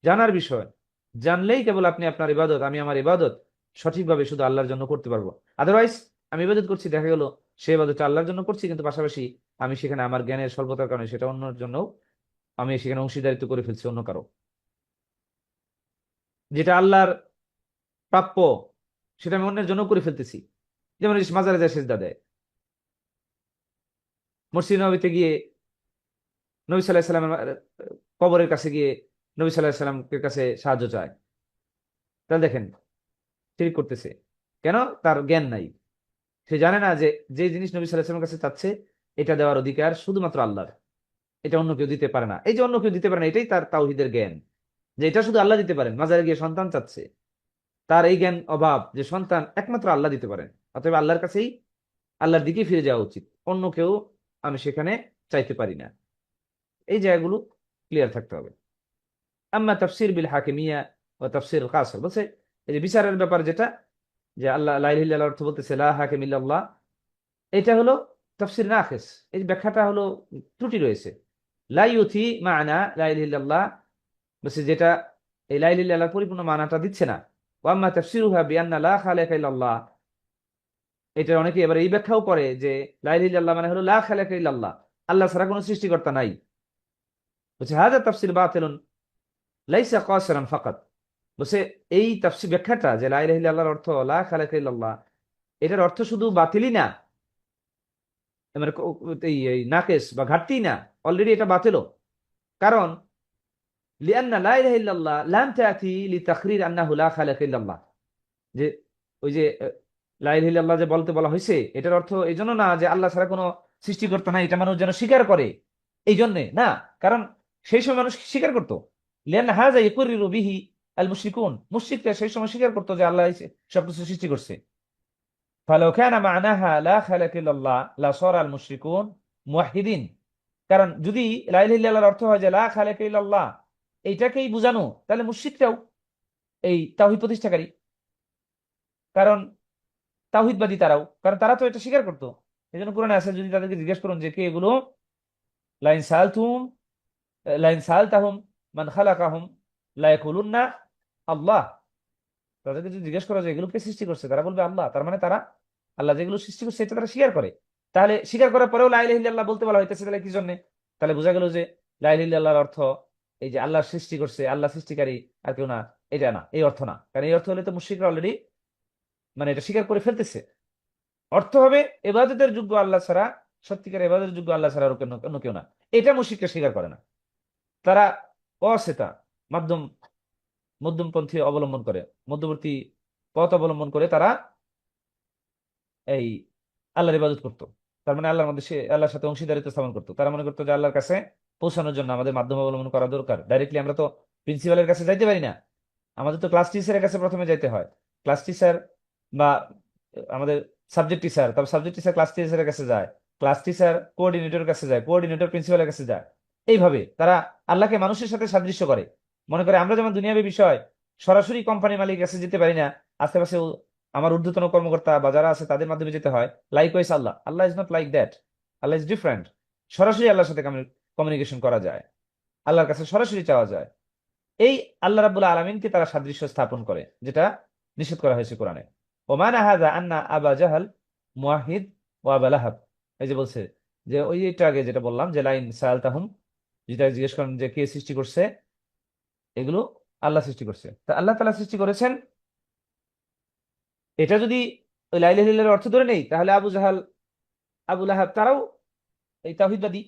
জানার বিষয়। জানলেই কেবল আপনি আপনার ইবাদত, আমি আমার ইবাদত সঠিকভাবে শুধু আল্লাহর জন্য করতে পারবো। আদারওয়াইজ আমি ইবাদত করছি, দেখা গেল সে ইবাদতটা আল্লাহর জন্য করছি, কিন্তু পাশাপাশি আমি সেখানে আমার জ্ঞানের স্বল্পতার কারণে সেটা অন্যের জন্য আমি সেখানে অংশীদারিত্ব করে ফেলছি অন্য কারো, যেটা আল্লাহর প্রাপ্য সেটা আমি অন্যের জন্য করে ফেলতেছি। যেমন মাজারে যায় সেজদা দেয়, মসজিদ নববীতে গিয়ে নবী সাল্লাল্লাহু আলাইহি সাল্লামের কবরের কাছে গিয়ে নবী সাল্লাল্লাহু আলাইহি সাল্লামের কাছে সাহায্য চায়, তাহলে দেখেন শিরক করতেছে। কেন? তার জ্ঞান নাই, সে জানে না যে যে জিনিস নবী সাল্লাল্লাহু আলাইহি সাল্লামের কাছে চাচ্ছে এটা দেওয়ার অধিকার শুধুমাত্র আল্লাহর, এটা অন্য কেউ দিতে পারে না। এই যে অন্য কেউ দিতে পারে না, এটাই তার তাওহীদের জ্ঞান, যে এটা শুধু আল্লাহ দিতে পারেন। মাজারে গিয়ে সন্তান চাচ্ছে, তার এই জ্ঞান অভাব যে সন্তান একমাত্র আল্লাহ দিতে পারেন, অতএব আল্লাহর কাছেই, আল্লাহর দিকেই ফিরে যাওয়া উচিত, অন্য কেউ আমি সেখানে চাইতে পারি না। এই জায়গাগুলো ক্লিয়ার থাকতে হবে। আম্মা তাফসির বিল হাকিমিয়া ও তাফসির কাসর, বলছে এই যে বিচারের ব্যাপার যেটা, যে আল্লাহ লা ইলাহা ইল্লাল্লাহ অর্থ বলতেছে লা হাকিম ইল্লাল্লাহ, এটা হলো তাফসির নাকিস, এই ব্যাখ্যাটা হলো ত্রুটি রয়েছে। লা ইউতি মানা লা ইলাহা ইল্লাল্লাহ, বলছে যেটা এই লা ইলাহা ইল্লাল্লাহর পরিপূর্ণ মানাটা দিচ্ছে না। ওয়া আম্মা তাফসিরুহা বিআন্না লা খালিকা ইল্লাল্লাহ, এটা অনেকে এবার এই ব্যাখ্যাও করে যে লা ইলাহা ইল্লাল্লাহ মানে হলো লা খালিকা ইল্লাল্লাহ, আল্লাহ ছাড়া কোনো সৃষ্টিকর্তা নাই। বলছে হাযা তাফসির বাতিলুন লাইসা কাসিরান ফাকাত, বলছে এই তাফসির ব্যাখ্যাটা যে লা ইলাহা ইল্লাল্লাহর অর্থ লা খালিকা ইল্লাল্লাহ, এটার অর্থ শুধু বাতিলই না, মানে এই নাকেস বা ঘাটতি না, অলরেডি এটা বাতিলও। কারণ লিআন্না লা ইলাহা ইল্লাল্লাহ লাম তাতি লিতাকরির আন্নাহু লা খালিকা ইল্লাল্লাহ, যে ওই যে লা ইলাহা ইল্লাল্লাহ যে বলতে বলা হয়েছে, এটার অর্থ এই জন্য না যে আল্লাহ ছাড়া কোনো সৃষ্টিকর্তা নাই, এটা মানুষ যেন স্বীকার করে, এই জন্যে না। কারণ সেই সময় মানুষ স্বীকার করতো, লিআন্না হাযা ইয়াকুররিরু বিহি আল মুশরিকুন, মুশরিকরা সেই সময় স্বীকার করতো যে আল্লাহ সবকিছু সৃষ্টি করছে। ফালাউ কানা মা'নাহা লা খালাকা ইল্লাল্লাহ লা সারা আল মুশরিকুন মুওয়াহহিদিন, কারণ যদি লা ইলাহা ইল্লাল্লাহর অর্থ হয় যে লা খালাকা ইল্লাল্লাহ, এইটাকেই বোঝানো, তাহলে মুশরিকরাও এই তাওহীদ প্রতিষ্ঠাকারী, কারণ তাওহীদবাদী তারাও, কারণ তারা তো এটা স্বীকার করতো। এই জন্য কোরআনে আছে, যদি তাদেরকে জিজ্ঞেস করুন যে কে এগুলো, লাইন সালতাহুম মান খালাকাহুম লা ইয়াকুলুন্না আল্লাহ, তাদেরকে যদি জিজ্ঞেস করা যে এগুলো কে সৃষ্টি করছে, তারা বলবে আল্লাহ। তার মানে তারা আল্লাহ যেগুলো সৃষ্টি করছে এটা তারা স্বীকার করে। তাহলে স্বীকার করার পরেও লা ইলাহা ইল্লাল্লাহ বলতে বলা হইতেছে, তাহলে কি জন্য? তাহলে বোঝা গেল যে লা ইলাহা ইল্লাল্লাহর অর্থ এই যে আল্লাহ সৃষ্টি করছে, আল্লাহ সৃষ্টিকারী আর কেউ না, এটা না, এই অর্থ না। কারণ এই অর্থ হলে তো মুশরিকরা অলরেডি মানে এটা স্বীকার করে ফেলতেছে। অর্থ হবে ইবাদতের যোগ্য আল্লাহ ছাড়া, সত্যিকার ইবাদতের যোগ্য আল্লাহ ছাড়া আর অন্য কেউ না, এটা মুশরিকরা স্বীকার করে না। তারা অসেতা মধ্যমপন্থী অবলম্বন করে, মধ্যবর্তী পথ অবলম্বন করে তারা এই আল্লাহর ইবাদত করতো। তার মানে আল্লাহর মধ্যে সে আল্লাহর সাথে অংশীদারিত্ব স্থাপন করতো। তারা মনে করতো যে আল্লাহর কাছে পৌঁছানোর জন্য আমাদের মাধ্যম অবলম্বন করা দরকার। ডাইরেক্টলি আমরা তো প্রিন্সিপালের কাছে যাইতে পারি না, আমাদের তো ক্লাস টিচারের কাছে প্রথমে যাইতে হয়। ক্লাস টিচার বা আমাদের সাবজেক্ট টিচার, তারপর সাবজেক্ট টিচার ক্লাস টিচারের কাছে যায়, ক্লাস টিচার কোঅর্ডিনেটরের কাছে যায়, কোঅর্ডিনেটর প্রিন্সিপালের কাছে যায়। এইভাবে তারা আল্লাহকে মানুষের সাথে সাদৃশ্য করে, মনে করে আমরা যেমন দুনিয়াবী বিষয় সরাসরি কোম্পানি মালিকের কাছে যেতে পারি না, আশেপাশে আমার ঊর্ধ্বতন কর্মকর্তা বা যারা আছে তাদের মাধ্যমে যেতে হয়। Likewise Allah is not like that, Allah is different. সরাসরি আল্লাহর সাথে কমিউনিকেশন করা যায়, আল্লাহর কাছে সরাসরি চাওয়া যায়। এই আল্লাহ রাব্বুল আলামিনকে তারা সাদৃশ্য স্থাপন করে, যেটা নিষেধ করা হয়েছে কোরআনে। ওমানা হাযা আন্না আবা জাহাল মুওয়াহিদ ওয়া আবা লাহাব, এই যে বলছে যে ওই একটু আগে যেটা বললাম যে লাইন সালতাহুম, যেটা জিজ্ঞেস করেন যে কে সৃষ্টি করছে, এগুলো আল্লাহ সৃষ্টি করছে। তা আল্লাহ তাআলা সৃষ্টি করেছেন, এটা যদি ওই লা ইলাহা ইল্লাল্লাহর অর্থ ধরে নেই, তাহলে আবু জাহাল আবু লাহাব তারাও এই তাওহীদবাদী।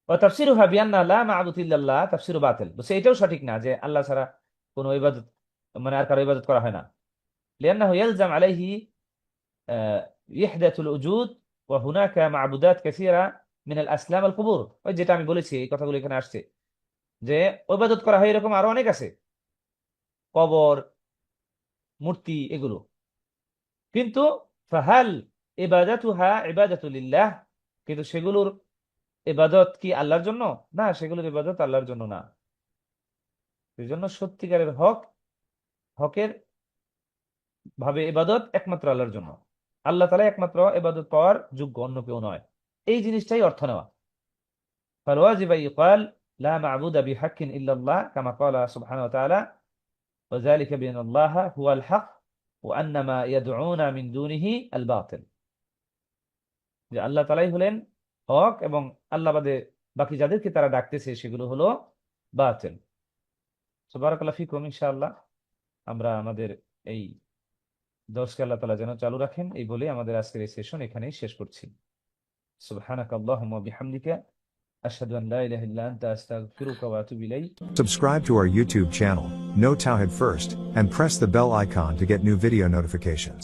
ওয়া তাফসিরুহা বিআন্না লা মা'বুদ ইল্লাল্লাহ তাফসিরু বাতিল, বলছে এটাও সঠিক না যে আল্লাহ ছাড়া কোনো ইবাদত মানে আর কারো ইবাদত করা হয় না। লিআন্নাহু ইয়ালজাম আলাইহি ইহদাতুল উজুদ ওয়া হুনাকা মা'বুদাত কাসীরা মিন আল আসলাম আল কুবুর, ওই যেটা আমি বলেছি এই কথাগুলো এখানে আসছে যে ইবাদত করা হয় এরকম আরো অনেক আছে, কবর, মূর্তি, এগুলো। কিন্তু ফাহাল ইবাদাতুহা ইবাদাতু লিল্লাহ, কিন্তু সেগুলোর ইবাদত কি আল্লাহর জন্য? না, সেগুলোর ইবাদত আল্লাহর জন্য না। এই জন্য সত্যিকারের হকের ভাবে ইবাদত একমাত্র আল্লাহর জন্য, আল্লাহ তাআলা একমাত্র ইবাদত পাওয়ার যোগ্য, অন্য কেউ নয়। এই জিনিসটাই অর্থ নেওয়া। ফালওয়াজিব ইকাল লা মা'বুদা বিহাক্কিন ইল্লাল্লাহ কামা ক্বালা সুবহানাহু ওয়া তাআলা ওয়া যালিকা বিআন্নাল্লাহা হুয়াল হক ওয়া আন্না মা ইয়াদউনা মিন দুনিহি আল বাতিল, যে আল্লাহ তাআলাই হলেন হক এবং আল্লাহ বাদে বাকি যাদেরকে তারা ডাকতেছে সেগুলো হলো বাতিল। সুবহানাকাল্লাহ ফিকুম। ইনশাআল্লাহ আমরা আমাদের এই দর্শকে আল্লাহ তাআলা যেন চালু রাখেন, এই বলে আমাদের আজকের এই সেশন এখানেই শেষ করছি। সুবহানাকাল্লাহুম্মা ওয়া বিহামদিকা আশহাদু আন লা ইলাহা ইল্লা আনতা আস্তাগফিরুকা ওয়া আতুবু ইলাইক। Subscribe to our YouTube channel, Know Tawhid First, and press the bell icon to get new video notifications.